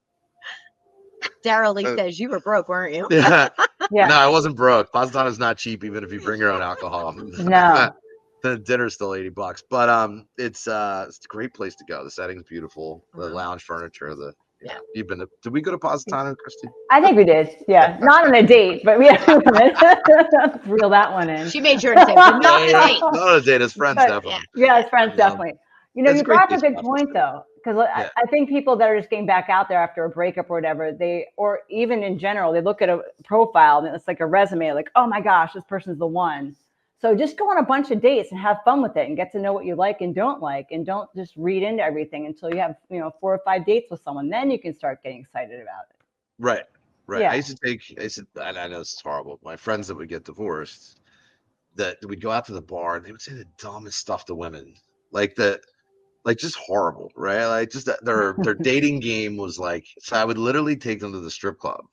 Daryl Lee says you were broke, weren't you? Yeah. No, I wasn't broke. Positano is not cheap, even if you bring your own alcohol. No. The dinner's still $80, but it's a great place to go. The setting's beautiful. The lounge furniture. You've been. Did we go to Positano, Kristi? I think we did. Yeah, not on a date, but we reel that one in. She made sure to say, but not on a date. Not on a date. As friends, definitely. Yeah, as friends, definitely. You brought up a good point though, because I think people that are just getting back out there after a breakup or whatever, or even in general, they look at a profile and it's like a resume, like, oh my gosh, this person's the one. So just go on a bunch of dates and have fun with it and get to know what you like and don't like, and don't just read into everything until you have 4 or 5 dates with someone. Then you can start getting excited about it. Right. Yeah. I know this is horrible. My friends that would get divorced, that we'd go out to the bar and they would say the dumbest stuff to women, like just horrible, right? Like just their dating game was like. So I would literally take them to the strip club,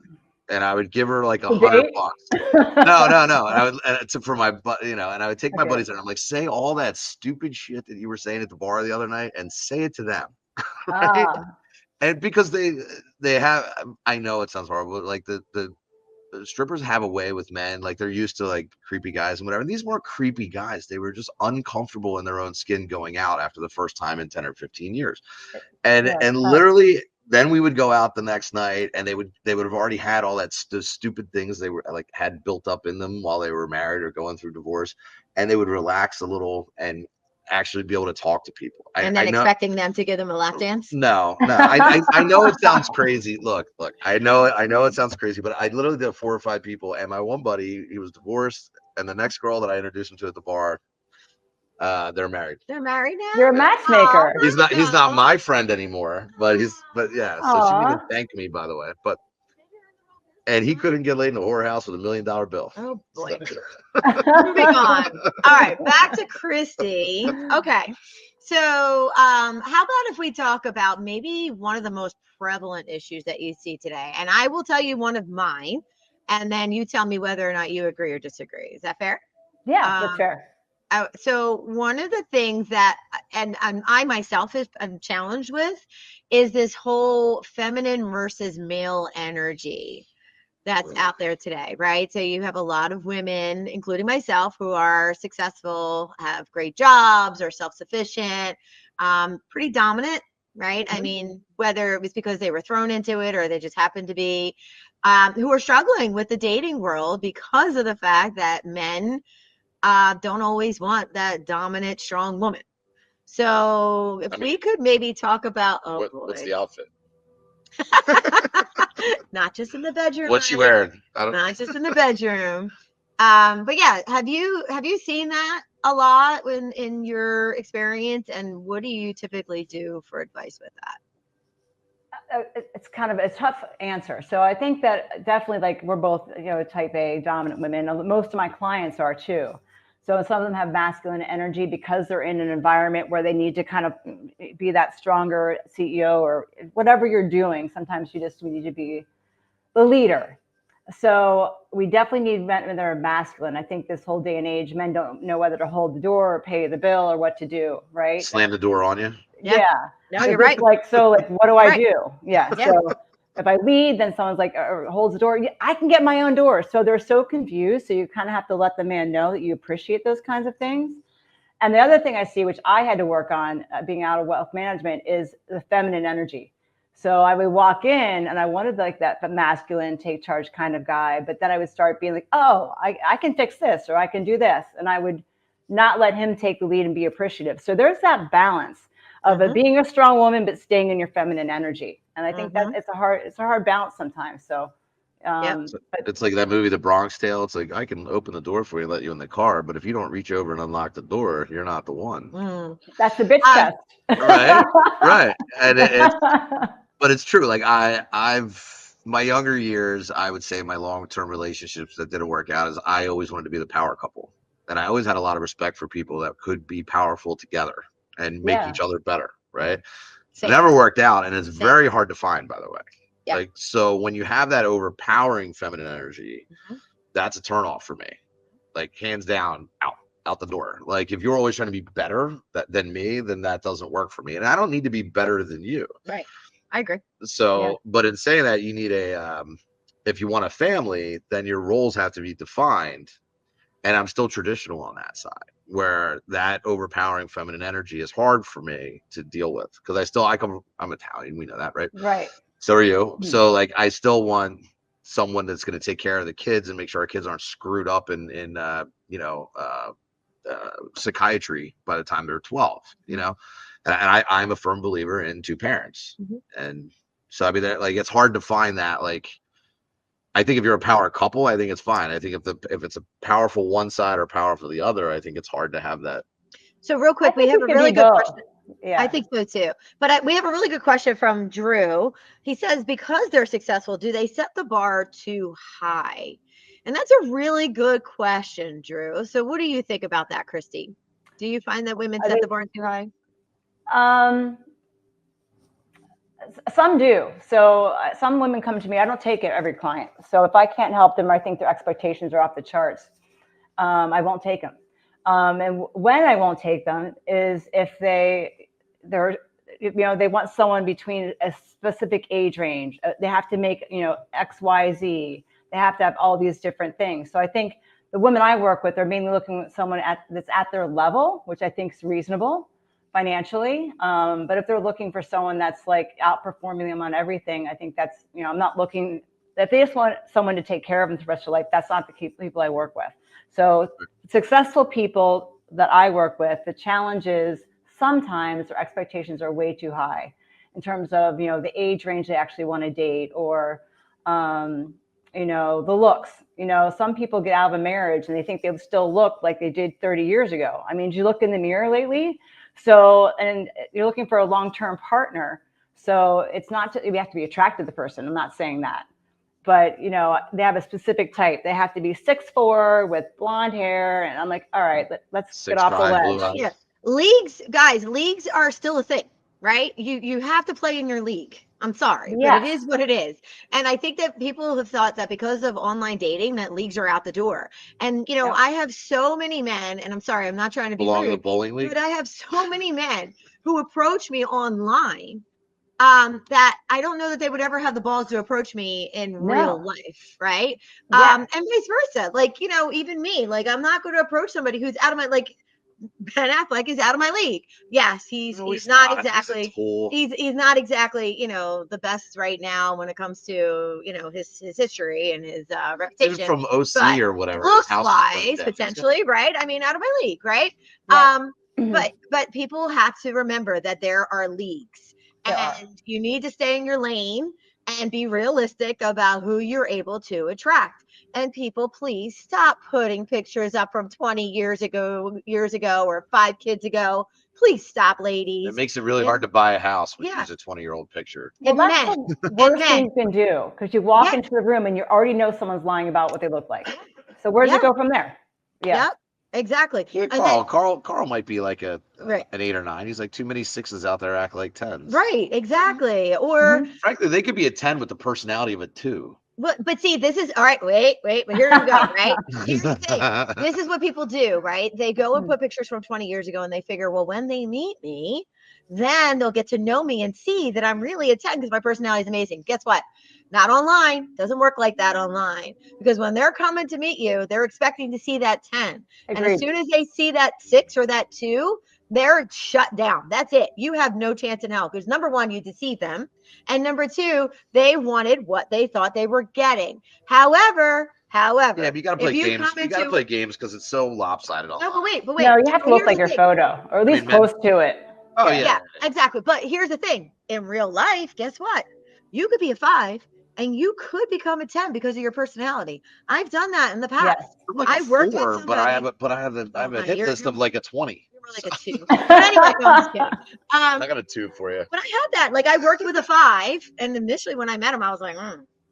and I would give her like $100. No. And I would for my and I would take my buddies there. And I'm like, say all that stupid shit that you were saying at the bar the other night, and say it to them, right? And because they have, I know it sounds horrible, like the strippers have a way with men, like they're used to like creepy guys and whatever. And these weren't creepy guys. They were just uncomfortable in their own skin going out after the first time in 10 or 15 years. And literally then we would go out the next night and they would have already had all that stupid things they were like had built up in them while they were married or going through divorce, and they would relax a little and actually be able to talk to people. And then expecting them to give them a lap dance? No. I know it sounds crazy. Look, I know it sounds crazy, but I literally did 4 or 5 people, and my one buddy, he was divorced, and the next girl that I introduced him to at the bar, they're married. They're married now? You're a matchmaker. He's not my friend anymore, but yeah. So she didn't thank me, by the way, and he couldn't get laid in a whorehouse with $1 million bill. Oh boy. Moving on. All right, back to Kristi. Okay. So how about if we talk about maybe one of the most prevalent issues that you see today? And I will tell you one of mine, and then you tell me whether or not you agree or disagree. Is that fair? Yeah, that's fair. So one of the things that, and I myself am challenged with, is this whole feminine versus male energy that's out there today, right? So you have a lot of women, including myself, who are successful, have great jobs, are self-sufficient, pretty dominant, right? Mm-hmm. I mean, whether it was because they were thrown into it or they just happened to be, who are struggling with the dating world because of the fact that men don't always want that dominant, strong woman. So if we could maybe talk about, what's the outfit? Not just in the bedroom. What's she wearing? Not just in the bedroom. But yeah, have you seen that a lot in your experience, and what do you typically do for advice with that? It's kind of a tough answer. So I think that definitely, like, we're both, type A dominant women. Most of my clients are too. So some of them have masculine energy because they're in an environment where they need to kind of be that stronger CEO or whatever you're doing. Sometimes we need to be the leader. So we definitely need men that are masculine. I think this whole day and age, men don't know whether to hold the door or pay the bill or what to do, right? Slam the door on you. Yeah. No, you're right. Like, what do I do? Yeah. So if I lead, then someone's like, holds the door. I can get my own door. So they're so confused. So you kind of have to let the man know that you appreciate those kinds of things. And the other thing I see, which I had to work on being out of wealth management, is the feminine energy. So I would walk in and I wanted like that masculine take charge kind of guy, but then I would start being like, oh, I can fix this, or I can do this. And I would not let him take the lead and be appreciative. So there's that balance of it being a strong woman, but staying in your feminine energy. And I think that it's a hard balance sometimes. So it's like that movie, The Bronx Tale. It's like, I can open the door for you and let you in the car, but if you don't reach over and unlock the door, you're not the one. That's the bitch test. Right. And but it's true. Like my younger years, I would say my long-term relationships that didn't work out is I always wanted to be the power couple. And I always had a lot of respect for people that could be powerful together and make each other better. Right. It never worked out. And it's very hard to find, by the way. Yeah. Like, so when you have that overpowering feminine energy, that's a turnoff for me. Like, hands down, out the door. Like, if you're always trying to be better than me, then that doesn't work for me. And I don't need to be better than you. Right. I agree. So, but in saying that, you need if you want a family, then your roles have to be defined. And I'm still traditional on that side, where that overpowering feminine energy is hard for me to deal with, because I'm Italian. We know that, right? Right. So are you. So like, I still want someone that's going to take care of the kids and make sure our kids aren't screwed up in psychiatry by the time they're 12, and I'm a firm believer in two parents. And so, I mean, like, it's hard to find that. Like, I think if you're a power couple, I think it's fine. I think if it's a powerful one side or powerful the other, I think it's hard to have that. So real quick, we have a really good question. Yeah, I think so too. But we have a really good question from Drew. He says, because they're successful, do they set the bar too high? And that's a really good question, Drew. So what do you think about that, Kristi? Do you find that women set the bar too high? Some do. So some women come to me. I don't take it every client. So if I can't help them, or I think their expectations are off the charts, I won't take them. And when I won't take them is if they want someone between a specific age range. They have to make, X, Y, Z. They have to have all these different things. So I think the women I work with are mainly looking at someone that's at their level, which I think is reasonable financially. But if they're looking for someone that's like outperforming them on everything, I think that's, I'm not looking, if they just want someone to take care of them the rest of their life, that's not the people I work with. So successful people that I work with, the challenge is sometimes their expectations are way too high in terms of, the age range they actually want to date, or, the looks. Some people get out of a marriage and they think they still look like they did 30 years ago. I mean, did you look in the mirror lately? So, and you're looking for a long-term partner. So it's not, you have to be attracted to the person. I'm not saying that. But, they have a specific type. They have to be 6'4" with blonde hair. And I'm like, all right, let's get off the ledge. Yeah. Leagues are still a thing, right? You have to play in your league. I'm sorry, but it is what it is. And I think that people have thought that because of online dating, that leagues are out the door. And, I have so many men, and I'm sorry, I'm not trying to be belong in the bowling league, but I have so many men who approach me online that I don't know that they would ever have the balls to approach me in real life. Right. And vice versa. Like, even me, like, I'm not going to approach somebody who's out of my, like, Ben Affleck is out of my league. Yes, he's not exactly he's not exactly, the best right now when it comes to, his history and his reputation. Even from OC or whatever. Looks wise, potentially, right? I mean, out of my league, right? But people have to remember that there are leagues. And you need to stay in your lane and be realistic about who you're able to attract. And people, please stop putting pictures up from 20 years ago, or 5 kids ago. Please stop, ladies. It makes it really hard to buy a house when you use a 20-year-old picture. Well, that's the worst thing you can do, because you walk into the room and you already know someone's lying about what they look like. So where does it go from there? Yep, exactly. Yeah, Carl might be like an 8 or 9. He's like, too many 6s out there act like 10s. Right, exactly. Or frankly, they could be a 10 with the personality of a 2. But see, this is all right. Wait, here we go. Right. Here's the thing. This is what people do, right? They go and put pictures from 20 years ago and they figure, well, when they meet me, then they'll get to know me and see that I'm really a 10 because my personality is amazing. Guess what? Not online. Doesn't work like that online, because when they're coming to meet you, they're expecting to see that 10. Agreed. And as soon as they see that 6 or that 2, they're shut down. That's it. You have no chance in hell because number one, you deceive them. And number two, they wanted what they thought they were getting. However, yeah, but you gotta play games. You gotta play games because it's so lopsided. No, but wait. No, you have to look like your photo, or at least close to it. Oh yeah, exactly. But here's the thing: in real life, guess what? You could be a 5, and you could become a 10 because of your personality. I've done that in the past. Yes. I'm like I've worked with somebody, but I have a hit list of like a 20. You're more like a 2. But anyway, no, I'm just kidding. I got a 2 for you. But I had that. Like I worked with a 5, and initially when I met him, I was like,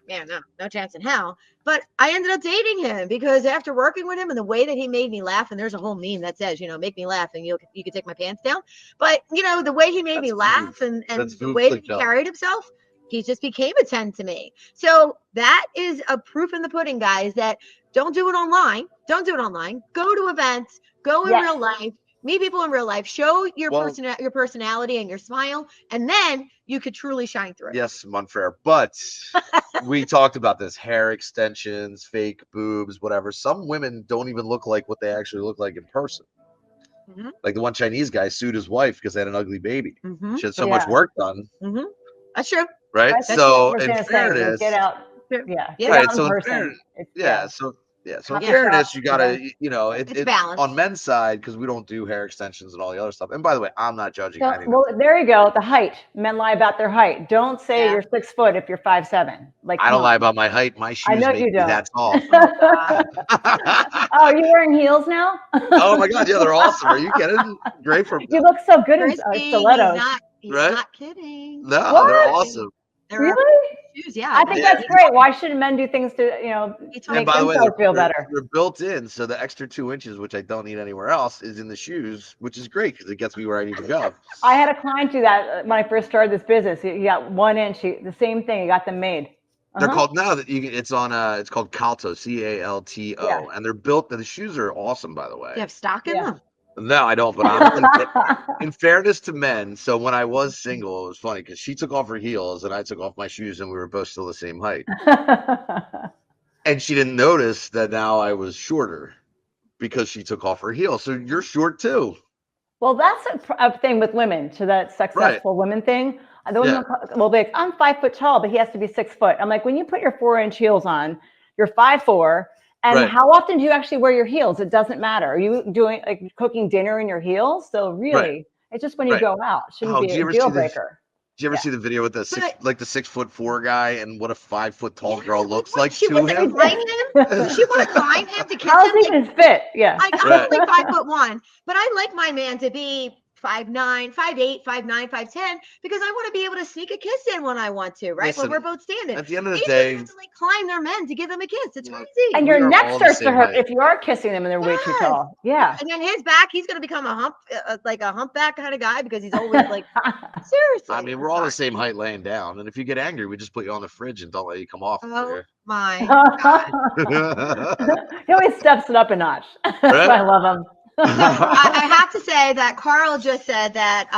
yeah, no chance in hell. But I ended up dating him because after working with him and the way that he made me laugh, and there's a whole meme that says, make me laugh and you can take my pants down. But the way he made me laugh and the way that he carried himself, he just became a 10 to me. So that is a proof in the pudding, guys, that don't do it online. Don't do it online. Go to events, go in real life, meet people in real life, show your personality and your smile, and then you could truly shine through. Yes, I'm unfair, but we talked about this: hair extensions, fake boobs, whatever. Some women don't even look like what they actually look like in person. Mm-hmm. Like the one Chinese guy sued his wife because they had an ugly baby. Mm-hmm. She had so much work done. Mm-hmm. That's true. Right. That's so in fairness, get out. Yeah. Right. So in fairness, you gotta, it's balanced on men's side because we don't do hair extensions and all the other stuff. And by the way, I'm not judging. Well, there you go. The height. Men lie about their height. Don't say you're 6 foot if you're 5'7". Like I don't lie about my height. My shoes make me that tall. Oh, you wearing heels now? Oh my God, yeah, they're awesome. Are you kidding? Great for you look so good in stilettos. He's not kidding. No, they're awesome. Really? Shoes, yeah. I think that's great. Why shouldn't men do things to, make themselves feel better? They're built in, so the extra 2 inches, which I don't need anywhere else, is in the shoes, which is great because it gets me where I need to go. I had a client do that when I first started this business. He got 1 inch. The same thing. He got them made. They're called it's called Calto, CALTO, and they're built. The shoes are awesome, by the way. You have stock in them? No, I don't. But in fairness to men, so when I was single, it was funny because she took off her heels and I took off my shoes, and we were both still the same height. And she didn't notice that now I was shorter because she took off her heels. So you're short too. Well, that's a thing with women, to that successful women thing. The women will be like, I'm 5 foot tall, but he has to be 6 foot. I'm like, when you put your 4-inch heels on, you're 5'4". And how often do you actually wear your heels? It doesn't matter. Are you doing cooking dinner in your heels? So really, it's just when you go out. Shouldn't be a deal breaker. Did you ever see the video with the 6'4" guy and what a 5 foot tall girl looks like to him? She want to climb him to kiss him. How's he even fit? Yeah. I'm only 5'1", but I like my man to be 5'9", 5'8", 5'9", 5'10", because I want to be able to sneak a kiss in when I want to, right? Listen, when we're both standing. At the end of the day, have to climb their men to give them a kiss. It's crazy. And your neck starts to hurt if you are kissing them and they're way too tall. Yeah. And then his back, he's going to become a humpback kind of guy because he's always like, seriously. I mean, we're all the same height laying down, and if you get angry, we just put you on the fridge and don't let you come off. Oh my God. He always steps it up a notch. That's why I love him. I have to say that Carl just said that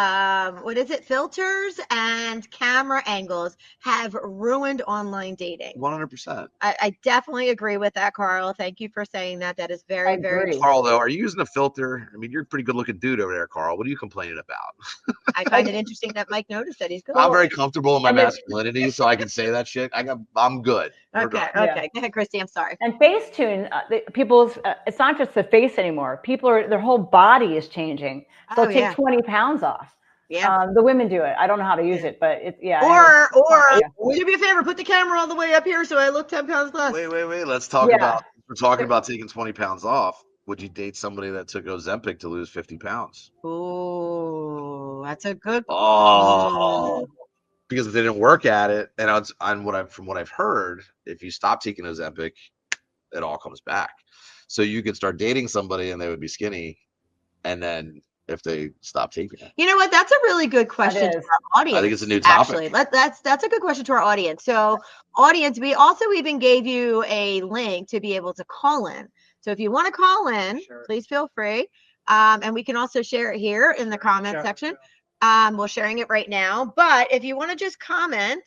filters and camera angles have ruined online dating. 100%. I definitely agree with that, Carl. Thank you for saying that. That is very, very true. Carl, though, are you using a filter? I mean, you're a pretty good looking dude over there, Carl. What are you complaining about? I find it interesting that Mike noticed that he's good. I'm very comfortable in my masculinity, so I can say that shit. I'm good. Okay. Go ahead, Kristi. I'm sorry. And Facetune, it's not just the face anymore. Their whole body is changing. So take 20 pounds off. Yeah. The women do it. I don't know how to use it, but Or would you be a favor? Put the camera all the way up here so I look 10 pounds less. Wait. Let's talk about. We're talking about taking 20 pounds off. Would you date somebody that took Ozempic to lose 50 pounds? Oh, that's a good. Oh. Because if they didn't work at it, and from what I've heard, if you stop taking Ozempic, it all comes back. So you could start dating somebody and they would be skinny, and then if they stop taking it. You know what? That's a really good question to our audience. I think it's a new topic. Actually, that's a good question to our audience. So, audience, we even gave you a link to be able to call in. So if you want to call in, please feel free. And we can also share it here in the comment section. We're sharing it right now. But if you want to just comment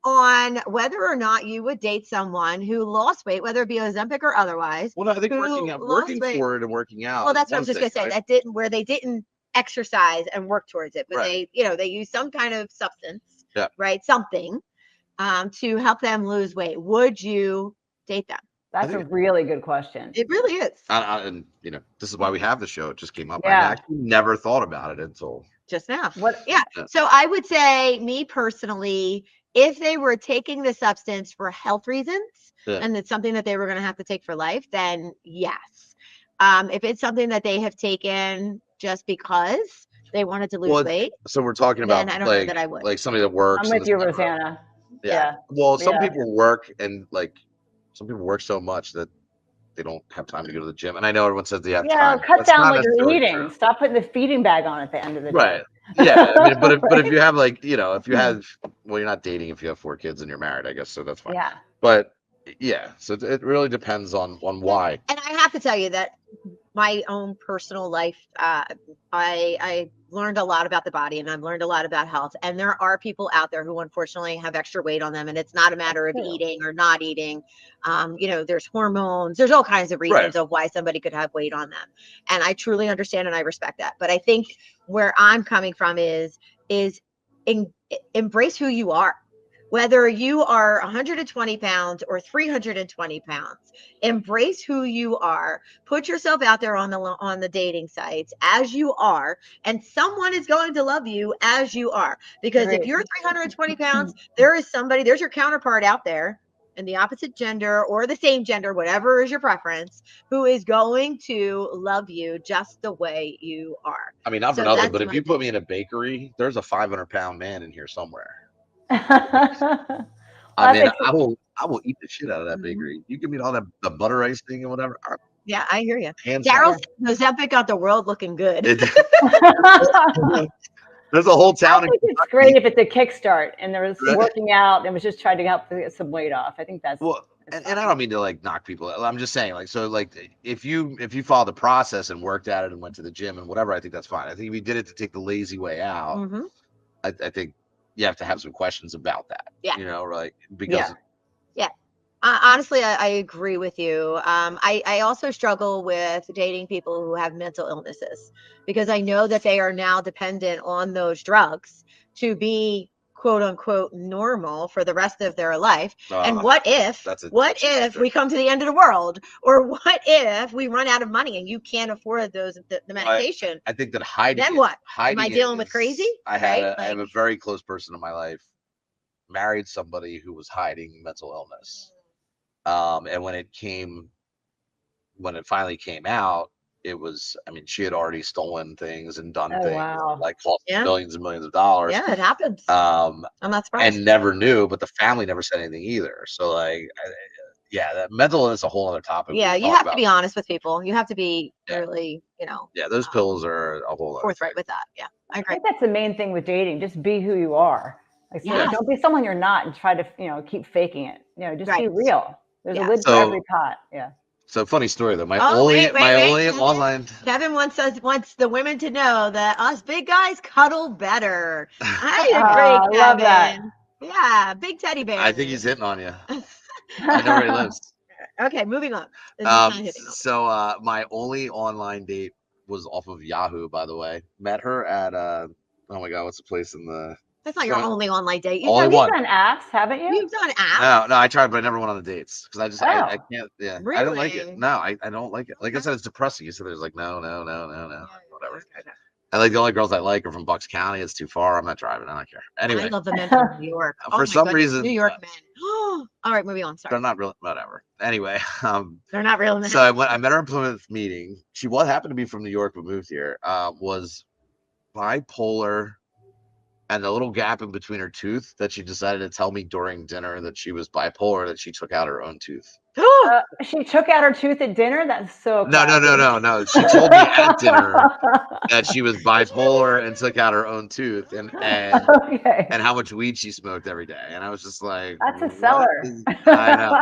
on whether or not you would date someone who lost weight, whether it be Ozempic or otherwise. Well, no, I think working for it and working out. Well, that's what I was just going to say. Right? They didn't exercise and work towards it, but Right. they use some kind of substance, Yeah. right? Something to help them lose weight. Would you date them? That's a really good question. It really is. And this is why we have the show. It just came up. Yeah. I actually never thought about it until just now. What? Yeah. So I would say, me personally, if they were taking the substance for health reasons and it's something that they were going to have to take for life, then yes. If it's something that they have taken just because they wanted to lose weight, so we're talking about I don't know that I would. like somebody that works. I'm with you, Rosanna. Yeah. Well, some people work and some people work so much that they don't have time to go to the gym. And I know everyone says they have time. Cut down what you're eating. Stop putting the feeding bag on at the end of the day. Right. Yeah. I mean, but if you have if you have, well, you're not dating if you have 4 kids and you're married, I guess, so that's fine. Yeah. But yeah, so it really depends on why. And I have to tell you that my own personal life, I learned a lot about the body, and I've learned a lot about health. And there are people out there who unfortunately have extra weight on them, and it's not a matter of eating or not eating. There's hormones, there's all kinds of reasons of why somebody could have weight on them. And I truly understand and I respect that. But I think where I'm coming from is embrace who you are. Whether you are 120 pounds or 320 pounds, embrace who you are. Put yourself out there on the dating sites as you are, and someone is going to love you as you are. Because if you're 320 pounds, there's your counterpart out there in the opposite gender or the same gender, whatever is your preference, who is going to love you just the way you are. I mean, not for nothing, but if you put me in a bakery, there's a 500-pound man in here somewhere. I mean, I will eat the shit out of that bakery. You give me all that the butter icing and whatever. Yeah, I hear you. Daryl's Ozempic got the world looking good. There's a whole town. I think it's great if it's a kickstart and there was working out and was just trying to help to get some weight off. I think that's and I don't mean to knock people. I'm just saying if you follow the process and worked at it and went to the gym and whatever, I think that's fine. I think if you did it to take the lazy way out, I think you have to have some questions about that. Yeah. Because. Yeah. Honestly, I agree with you. I also struggle with dating people who have mental illnesses because I know that they are now dependent on those drugs to be quote unquote normal for the rest of their life. And what if we come to the end of the world, or what if we run out of money and you can't afford the medication? I think that hiding. Then what? Am I dealing with crazy? I have a very close person in my life married somebody who was hiding mental illness. And when it finally came out, it was, she had already stolen things and done things cost millions and millions of dollars. Yeah, it happens. I'm not surprised. And never knew, but the family never said anything either. So that mental illness is a whole other topic. Yeah, you have to be honest with people. You have to be really, Yeah, those pills are a whole other forthright with that. Yeah, I agree. I think that's the main thing with dating. Just be who you are. Don't be someone you're not and try to, keep faking it. Just be real. There's a lid for every pot. Yeah. So funny story though. My only online. Kevin wants the women to know that us big guys cuddle better. I agree, Kevin. I love that. Yeah, big teddy bear. I think he's hitting on you. I know where he lives. Okay, moving on. So my only online date was off of Yahoo, by the way. Met her at oh my god, what's the place in the? That's not your only online date. You've done apps, haven't you? You've done apps. No, I tried, but I never went on the dates because I just I can't. Yeah, really? I don't like it. No, I don't like it. Like I said, it's depressing. You said there's no, whatever. Okay. And the only girls I like are from Bucks County. It's too far. I'm not driving. I don't care. Anyway, I love the men from New York. For some reason, New York men. All right, moving on. Sorry. They're not real. Whatever. Anyway, they're not real men. So I met her in Plymouth meeting. She happened to be from New York but moved here. Was bipolar. And the little gap in between her tooth that she decided to tell me during dinner that she was bipolar, that she took out her own tooth. She took out her tooth at dinner? That's so No. She told me at dinner that she was bipolar and took out her own tooth and how much weed she smoked every day. And I was just like, that's a seller. I know.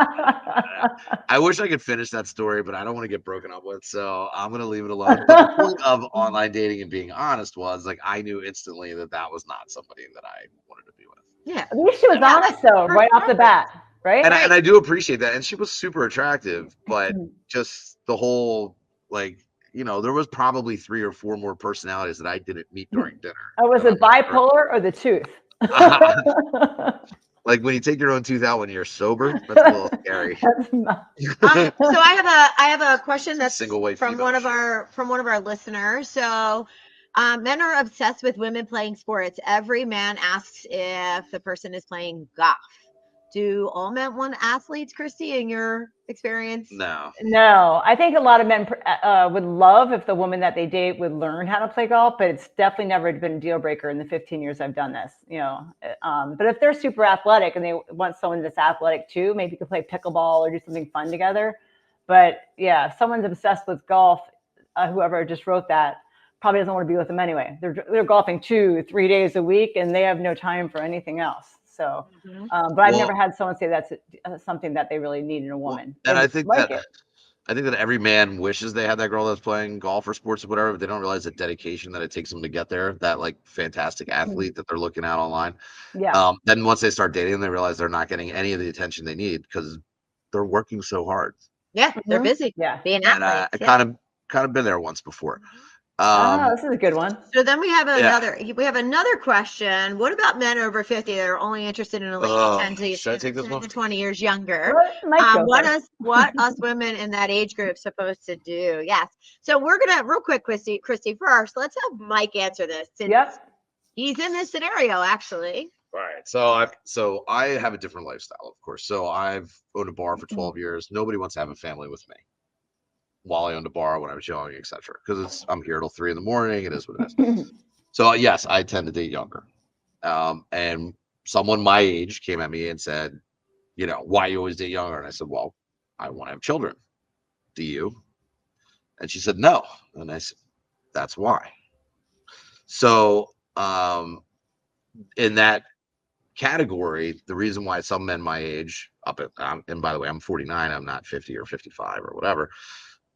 I wish I could finish that story, but I don't want to get broken up with. So I'm going to leave it alone. But the point of online dating and being honest was I knew instantly that was not somebody that I wanted to be with. Yeah. At least she was honest though, right off the bat. Right. And I do appreciate that. And she was super attractive, but just the whole you know, there was probably 3 or 4 more personalities that I didn't meet during dinner. Oh, was it bipolar or the tooth? Like when you take your own tooth out when you're sober, that's a little scary. So I have a question that's single white from one of our listeners. So men are obsessed with women playing sports. Every man asks if the person is playing golf. Do all men want athletes, Kristi, in your experience? No. I think a lot of men would love if the woman that they date would learn how to play golf, but it's definitely never been a deal breaker in the 15 years I've done this, you know. But if they're super athletic and they want someone that's athletic too, maybe you could play pickleball or do something fun together. But yeah, if someone's obsessed with golf, whoever just wrote that probably doesn't want to be with them anyway. They're golfing 2-3 days a week and they have no time for anything else. So, but I've never had someone say that's something that they really need in a woman. And I think that every man wishes they had that girl that's playing golf or sports or whatever, but they don't realize the dedication that it takes them to get there. That like fantastic athlete that they're looking at online. Yeah. Then once they start dating, they realize they're not getting any of the attention they need because they're working so hard. Yeah, they're busy. Yeah, being athletes. I kind of been there once before. This is a good one. So then we have another question. What about men over 50 that are only interested in a lady 10 to 20 years younger? What us women in that age group supposed to do? Yes. So we're gonna real quick, Kristi first. Let's have Mike answer this. He's in this scenario actually. All right. So I have a different lifestyle, of course. So I've owned a bar for 12 years. Nobody wants to have a family with me. While I owned a bar when I was young, etc. Because I'm here till 3 in the morning. It is what it is. So yes, I tend to date younger. And someone my age came at me and said, you know, why you always date younger? And I said, well, I want to have children. Do you? And she said, no. And I said, that's why. So in that category, the reason why some men my age and by the way, I'm 49, I'm not 50 or 55 or whatever.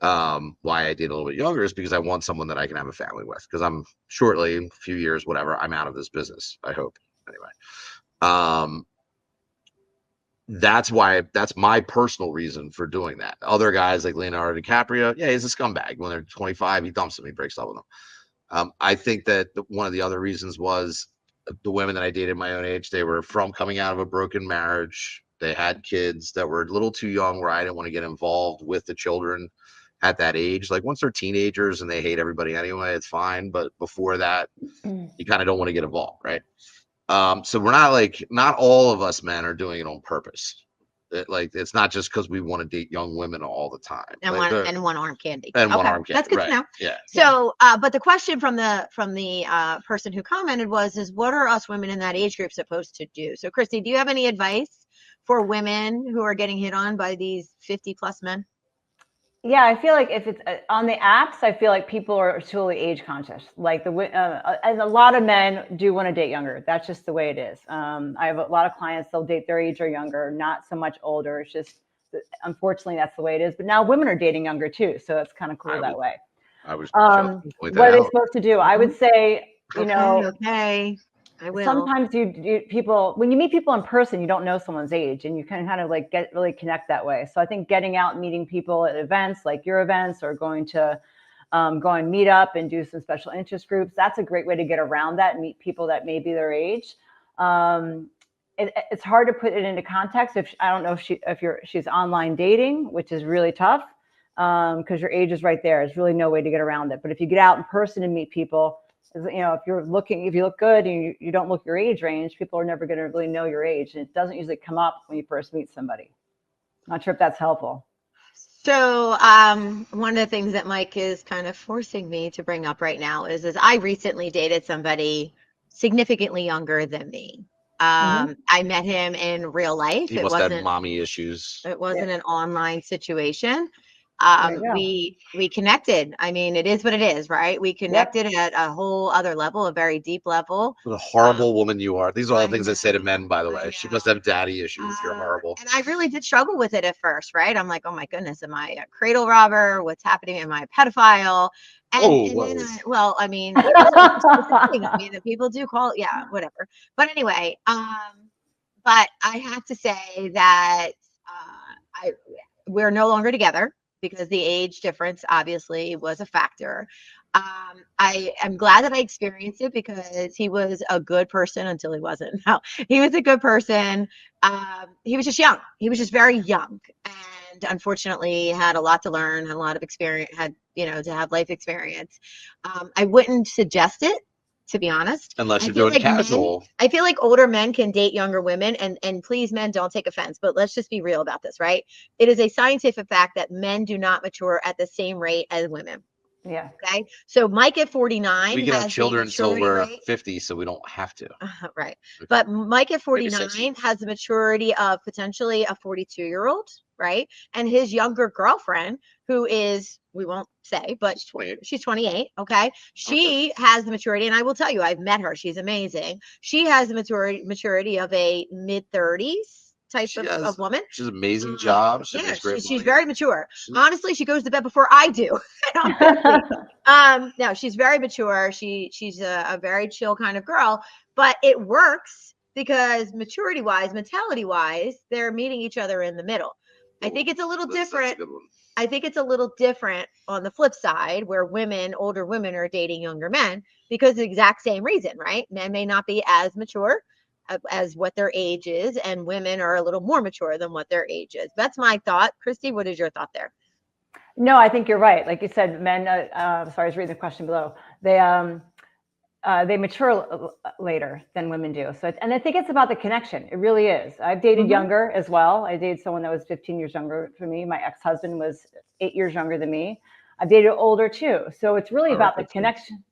Why I date a little bit younger is because I want someone that I can have a family with, because I'm shortly, a few years, whatever, I'm out of this business, I hope. Anyway, that's my personal reason for doing that. Other guys like Leonardo DiCaprio, yeah, he's a scumbag. When they're 25, he dumps them, he breaks up with them. I think that one of the other reasons was the women that I dated my own age, they were coming out of a broken marriage. They had kids that were a little too young where I didn't want to get involved with the children at that age. Like once they're teenagers and they hate everybody anyway, it's fine. But before that, you kind of don't want to get involved, right? So we're not all of us men are doing it on purpose. It's not just because we want to date young women all the time. And one arm candy. And one arm candy. That's good to know. Yeah. So, but the question from the person who commented is what are us women in that age group supposed to do? So, Kristi, do you have any advice for women who are getting hit on by these 50+ men? Yeah, I feel like if it's on the apps, I feel like people are totally age conscious. Like and a lot of men do want to date younger. That's just the way it is. I have a lot of clients, they'll date their age or younger, not so much older. It's just, unfortunately, that's the way it is. But now women are dating younger too. So it's kind of cool that way. What are they supposed to do? I would say, Okay. I will. Sometimes when you meet people in person, you don't know someone's age, and you can kind of like really connect that way. So I think getting out and meeting people at events like your events, or going to go and meet up and do some special interest groups, that's a great way to get around that and meet people that may be their age. It's hard to put it into context I don't know if she's online dating, which is really tough because your age is right there. There's really no way to get around it. But if you get out in person and meet people, if you look good and you don't look your age range, people are never going to really know your age. And it doesn't usually come up when you first meet somebody. Not sure if that's helpful. So one of the things that Mike is kind of forcing me to bring up right now is I recently dated somebody significantly younger than me. I met him in real life. He must have mommy issues. It wasn't an online situation. We connected. I mean, it is what it is, right? We connected at a whole other level, a very deep level. What a horrible woman you are. These are all things I say to men, by the way. She must have daddy issues. You're horrible. And I really did struggle with it at first, right? I'm like, oh my goodness, am I a cradle robber? What's happening? Am I a pedophile? Then people do call, whatever. But anyway, but I have to say that we're no longer together, because the age difference obviously was a factor. I am glad that I experienced it because he was a good person until he wasn't. No, he was a good person. He was just young. He was just very young. And unfortunately had a lot to learn, had a lot of experience, to have life experience. I wouldn't suggest it, to be honest. Unless you're doing casual. I feel like older men can date younger women, and please, men, don't take offense, but let's just be real about this, right? It is a scientific fact that men do not mature at the same rate as women. Yeah. Okay. So Mike at 49. We can have children until we're 50, so we don't have to. Right. But Mike at 49 has the maturity of potentially a 42-year-old, right? And his younger girlfriend, who is, we won't say, but she's 28. Okay. She has the maturity, and I will tell you, I've met her. She's amazing. She has the maturity of a mid-30s type of woman. She's an amazing job. She's very mature. Honestly, she goes to bed before I do. No, she's very mature. She's a very chill kind of girl, but it works because maturity-wise, mentality-wise, they're meeting each other in the middle. I think it's a little different. I think it's a little different on the flip side, where older women are dating younger men because of the exact same reason, right? Men may not be as mature as what their age is, and women are a little more mature than what their age is. That's my thought. Kristi, what is your thought there? No, I think you're right. Like you said, men, sorry, I was reading the question below. They mature later than women do. So, and I think it's about the connection. It really is. I've dated younger as well. I dated someone that was 15 years younger than me. My ex-husband was 8 years younger than me. I've dated older too. So it's really about the connection.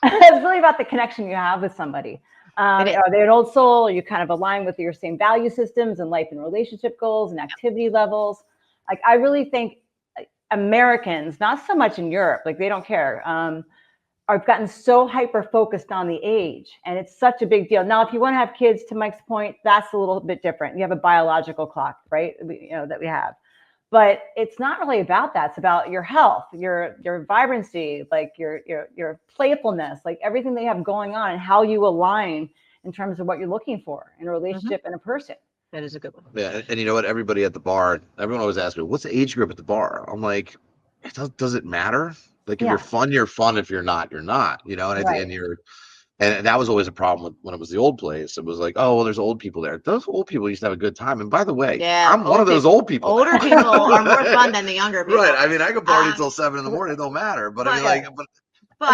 It's really about the connection you have with somebody. Are they an old soul? Are you kind of aligned with your same value systems and life and relationship goals and activity levels? Like, I really think Americans, not so much in Europe, like they don't care, are gotten so hyper focused on the age, and it's such a big deal. Now, if you want to have kids, to Mike's point, that's a little bit different. You have a biological clock, right? That we have, but it's not really about that. It's about your health, your vibrancy, like your playfulness, like everything they have going on, and how you align in terms of what you're looking for in a relationship and a person. That is a good one. Yeah, and you know what? Everybody at the bar, everyone always asks me, "What's the age group at the bar?" I'm like, does it matter? Like, if you're fun, you're fun. If you're not, you're not. And and that was always a problem when it was the old place. It was like, oh, well, there's old people there. Those old people used to have a good time. And by the way, I'm one of those old people. Older people are more fun than the younger people. Right. I mean, I could party till 7 in the morning. It don't matter. But I mean, but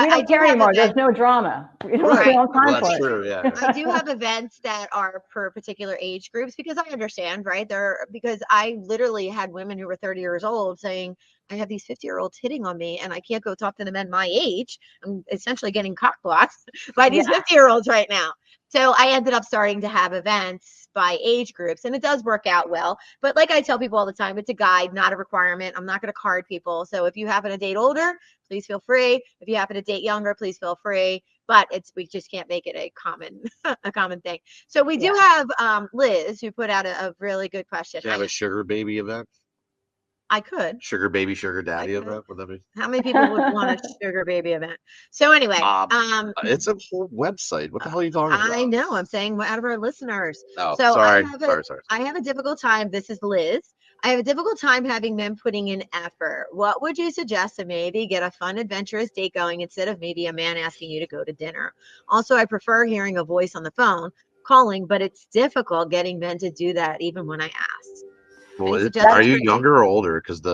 we don't care anymore. There's no drama. We don't have time for it. True, yeah. I do have events that are per particular age groups because I understand, right? Because I literally had women who were 30 years old saying, I have these 50-year-olds hitting on me and I can't go talk to the men my age. I'm essentially getting cock blocked by these 50-year-olds right now. So I ended up starting to have events by age groups, and it does work out well. But like I tell people all the time, it's a guide, not a requirement. I'm not going to card people. So if you happen to date older, please feel free. If you happen to date younger, please feel free. But we just can't make it a common thing. So we do have Liz, who put out a really good question. Do you have a sugar baby event? I could. Sugar baby, sugar daddy event? Would that be? How many people would want a sugar baby event? So anyway, it's a whole website. What the hell are you talking about? I know. I'm saying out of our listeners. Oh, so sorry. I have a difficult time. This is Liz. I have a difficult time having men putting in effort. What would you suggest to maybe get a fun, adventurous date going instead of maybe a man asking you to go to dinner? Also, I prefer hearing a voice on the phone calling, but it's difficult getting men to do that even when I ask. Well, are you younger or older? Because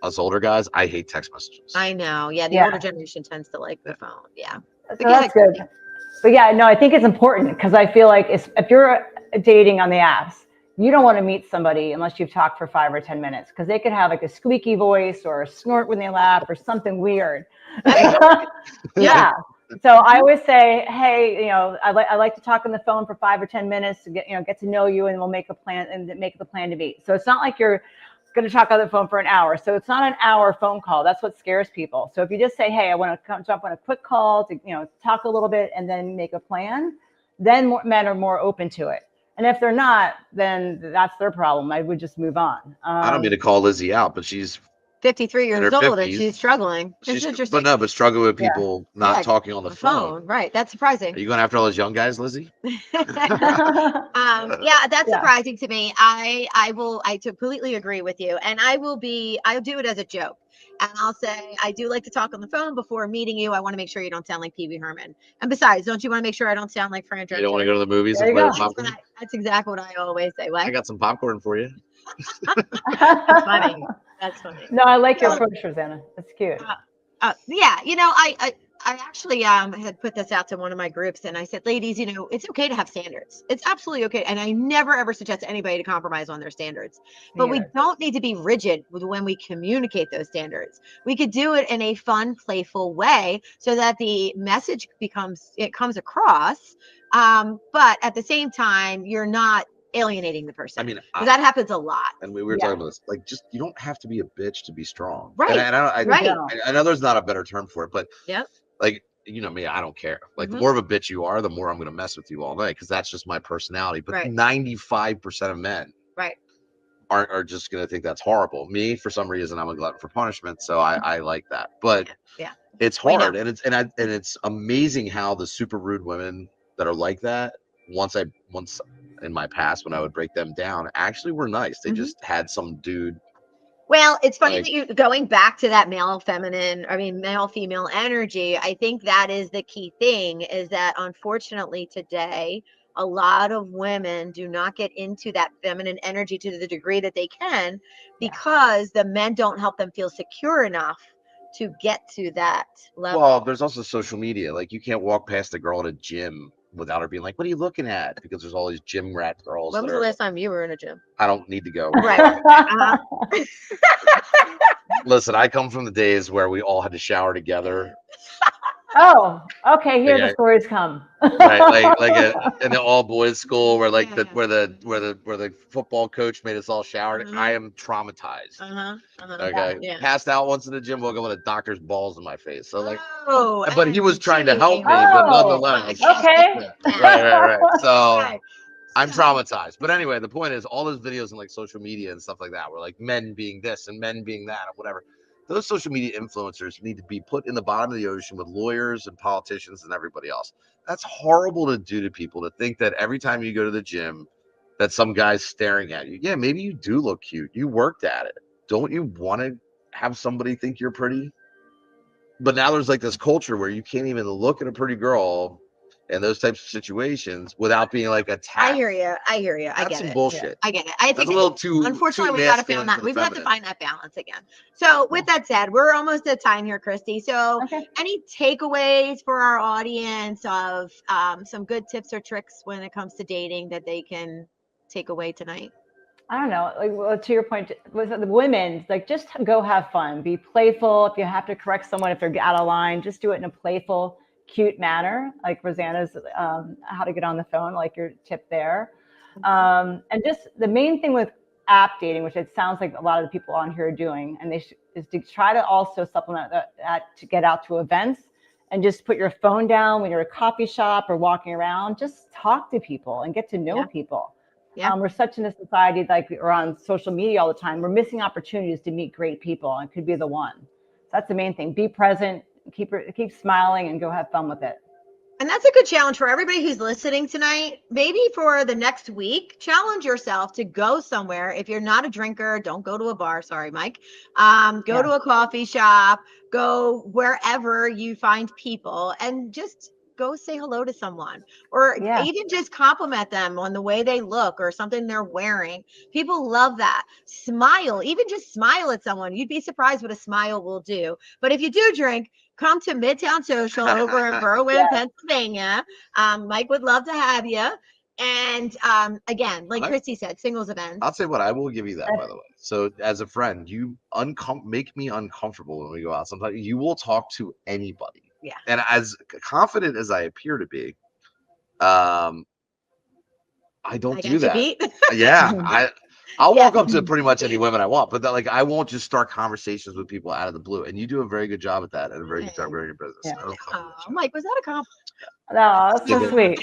us older guys, I hate text messages. I know. Yeah, the older generation tends to like the phone. Yeah. So that's good. But yeah, no, I think it's important because I feel like if you're dating on the apps, you don't want to meet somebody unless you've talked for 5 or 10 minutes because they could have like a squeaky voice or a snort when they laugh or something weird. Yeah. So I always say, hey, I like to talk on the phone for 5 or 10 minutes to get to know you, and we'll make a plan and make the plan to meet. So it's not like you're going to talk on the phone for an hour. So it's not an hour phone call. That's what scares people. So if you just say, hey, I want to jump on a quick call to talk a little bit and then make a plan, then men are more open to it. And if they're not, then that's their problem. I would just move on. I don't mean to call Lizzie out, but she's 53 years her old and 50s. she's struggling. It's She's, interesting. but no, but struggling with people not Yeah, talking on the phone. Right. That's surprising. Are you going after all those young guys, Lizzie? Yeah, that's surprising to me. I completely agree with you. And I'll do it as a joke. And I'll say, I do like to talk on the phone before meeting you. I want to make sure you don't sound like Pee Wee Herman. And besides, don't you want to make sure I don't sound like Fran Drescher? You don't want to go to the movies There and you play go. with popcorn? That's exactly what I always say. What? I got some popcorn for you. That's funny. That's funny. No, I like your approach, Rosanna. That's cute. Yeah, I actually had put this out to one of my groups, and I said, ladies, it's okay to have standards. It's absolutely okay, and I never ever suggest anybody to compromise on their standards. But we don't need to be rigid when we communicate those standards. We could do it in a fun, playful way, so that the message comes across. But at the same time, you're not alienating the person. I mean, because that happens a lot. And we were talking about this, like, just you don't have to be a bitch to be strong, right? And I know there's not a better term for it, but like, you know me, I don't care. Like, the more of a bitch you are, the more I'm going to mess with you all night, because that's just my personality. But 95% of men, are just going to think that's horrible. Me, for some reason, I'm a glutton for punishment, so I like that. But it's hard, and it's amazing how the super rude women that are like that, once in my past, when I would break them down, actually were nice. They just had some dude. Well, it's funny that you going back to that male female energy. I think that is the key thing, is that unfortunately today, a lot of women do not get into that feminine energy to the degree that they can, because the men don't help them feel secure enough to get to that level. Well, there's also social media. Like, you can't walk past a girl at a gym without her being like, what are you looking at? Because there's all these gym rat girls. When was the last time you were in a gym? I don't need to go. Right. Listen, I come from the days where we all had to shower together. Oh, okay. Here the stories come. Right, like in the all boys school where where the football coach made us all shower. I am traumatized. Okay, passed out once in the gym, woke up with a doctor's balls in my face. So like, but he was trying to help me, but nonetheless. Okay. Right. So I'm traumatized. But anyway, the point is, all those videos and like social media and stuff like that, were like men being this and men being that or whatever. Those social media influencers need to be put in the bottom of the ocean with lawyers and politicians and everybody else. That's horrible to do to people, to think that every time you go to the gym that some guy's staring at you. Yeah, maybe you do look cute. You worked at it. Don't you want to have somebody think you're pretty? But now there's like this culture where you can't even look at a pretty girl in those types of situations without being like attacked. I hear you. I get it. Bullshit. I get it. I think that's a little too. Unfortunately, we got to find that. We've got to find that balance again. So, with that said, we're almost at time here, Kristi. So, any takeaways for our audience of some good tips or tricks when it comes to dating that they can take away tonight? I don't know. Like, well, to your point, with the women, like, just go have fun, be playful. If you have to correct someone if they're out of line, just do it in a playful, cute manner, like Rosanna's how to get on the phone, like your tip there. And just the main thing with app dating, which it sounds like a lot of the people on here are doing, and is to try to also supplement that to get out to events and just put your phone down when you're at a coffee shop or walking around. Just talk to people and get to know people. We're such in a society, like we're on social media all the time. We're missing opportunities to meet great people, and could be the one. So that's the main thing. Be present. Keep smiling and go have fun with it. And that's a good challenge for everybody who's listening tonight. Maybe for the next week, challenge yourself to go somewhere. If you're not a drinker, don't go to a bar. Sorry, Mike. Go to a coffee shop, go wherever you find people, and just go say hello to someone, or even just compliment them on the way they look or something they're wearing. People love that. Smile, even just smile at someone. You'd be surprised what a smile will do. But if you do drink, come to Midtown Social over in Berwyn, Pennsylvania. Mike would love to have you. And again, like Kristi said, singles events. I'll say what, I will give you that, by the way. So as a friend, you make me uncomfortable when we go out. Sometimes you will talk to anybody. Yeah. And as confident as I appear to be, I don't do that. I'll walk up to pretty much any women I want, but that, like, I won't just start conversations with people out of the blue. And you do a very good job at that, and a very good job running your business. Yeah. Mike, was that a compliment? No, that's so sweet.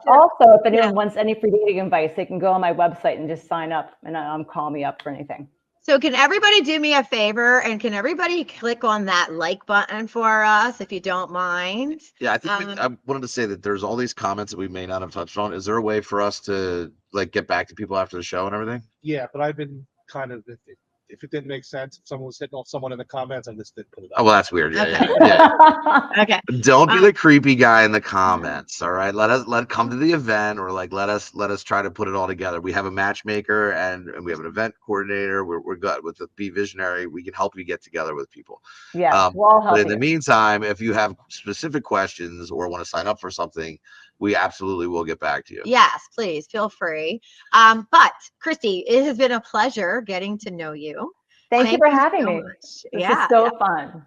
Also, if anyone wants any free dating advice, they can go on my website and just sign up and call me up for anything. So can everybody do me a favor and can everybody click on that like button for us if you don't mind? Yeah, I think I wanted to say that there's all these comments that we may not have touched on. Is there a way for us to like get back to people after the show and everything? Yeah, but I've been kind of if it didn't make sense, if someone was hitting off someone in the comments, I just didn't put it up. Oh, well, that's weird. Yeah, Okay. yeah. Okay. Don't be the creepy guy in the comments. All right. Let come to the event, or like let us try to put it all together. We have a matchmaker and we have an event coordinator. We're good with the BeVisionary. We can help you get together with people. Yeah, we'll all help but in you. the meantime, if you have specific questions or want to sign up for something, we absolutely will get back to you. Yes, please feel free. But Kristi, it has been a pleasure getting to know you. Thank you for having me. Much. This is so fun.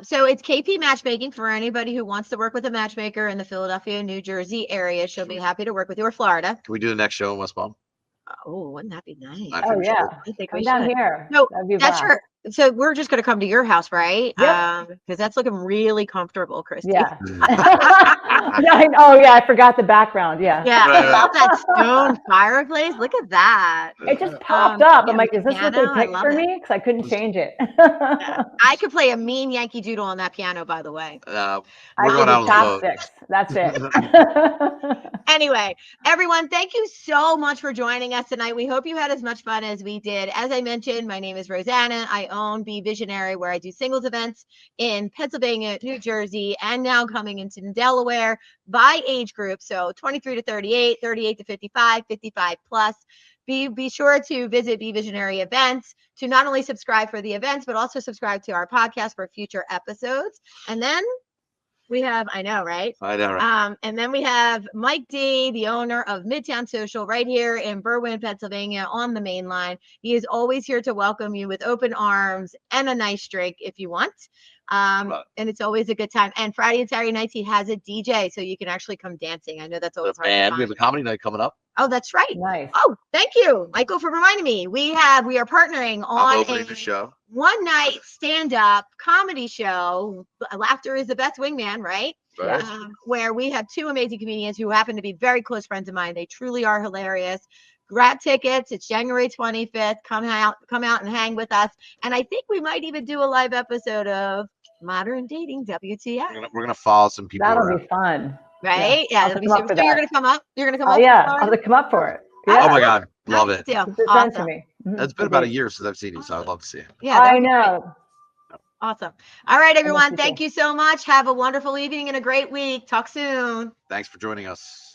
So it's KP Matchmaking for anybody who wants to work with a matchmaker in the Philadelphia, New Jersey area. She'll be happy to work with you, or Florida. Can we do the next show in West Palm? Oh, wouldn't that be nice? Oh yeah, I think come we down should. here. No, that's your. So we're just going to come to your house, right? Yep. Because that's looking really comfortable, Kristi. Yeah. Oh yeah, I forgot the background. Yeah. Yeah. Right. That stone fireplace. Look at that. It just popped up. Yeah, I'm like, is this what they picked for me? Because I couldn't change it. Yeah. I could play a mean Yankee Doodle on that piano, by the way. I did the chopsticks. That's it. Anyway, everyone, thank you so much for joining us tonight. We hope you had as much fun as we did. As I mentioned, my name is Rosanna. I own BeVisionary, where I do singles events in Pennsylvania, New Jersey, and now coming into Delaware by age group. So 23 to 38, 38 to 55, 55 plus. Be sure to visit BeVisionary events to not only subscribe for the events, but also subscribe to our podcast for future episodes. And then we have, I know, right? And then we have Mike D, the owner of Midtown Social, right here in Berwyn, Pennsylvania, on the main line. He is always here to welcome you with open arms and a nice drink if you want. And it's always a good time. And Friday and Saturday nights, he has a DJ, so you can actually come dancing. I know that's always hard to find. We have a comedy night coming up. Oh, that's right. Nice. Oh, thank you, Michael, for reminding me. We are partnering on opening the show. One night stand-up comedy show. Laughter is the best wingman, right? Right. Where we have two amazing comedians who happen to be very close friends of mine. They truly are hilarious. Grab tickets. It's January 25th. Come out and hang with us. And I think we might even do a live episode of Modern Dating WTF. We're gonna follow some people. That'll be fun. Right? Yeah. That'll be super. So you're gonna come up. You're gonna come up. Yeah, I'll have to come up for it. Yeah. Oh my God, love it. Awesome. To me. It's been about a year since I've seen you, so I'd love to see you. Yeah, I know. Awesome. All right, everyone. Thank you so much. Have a wonderful evening and a great week. Talk soon. Thanks for joining us.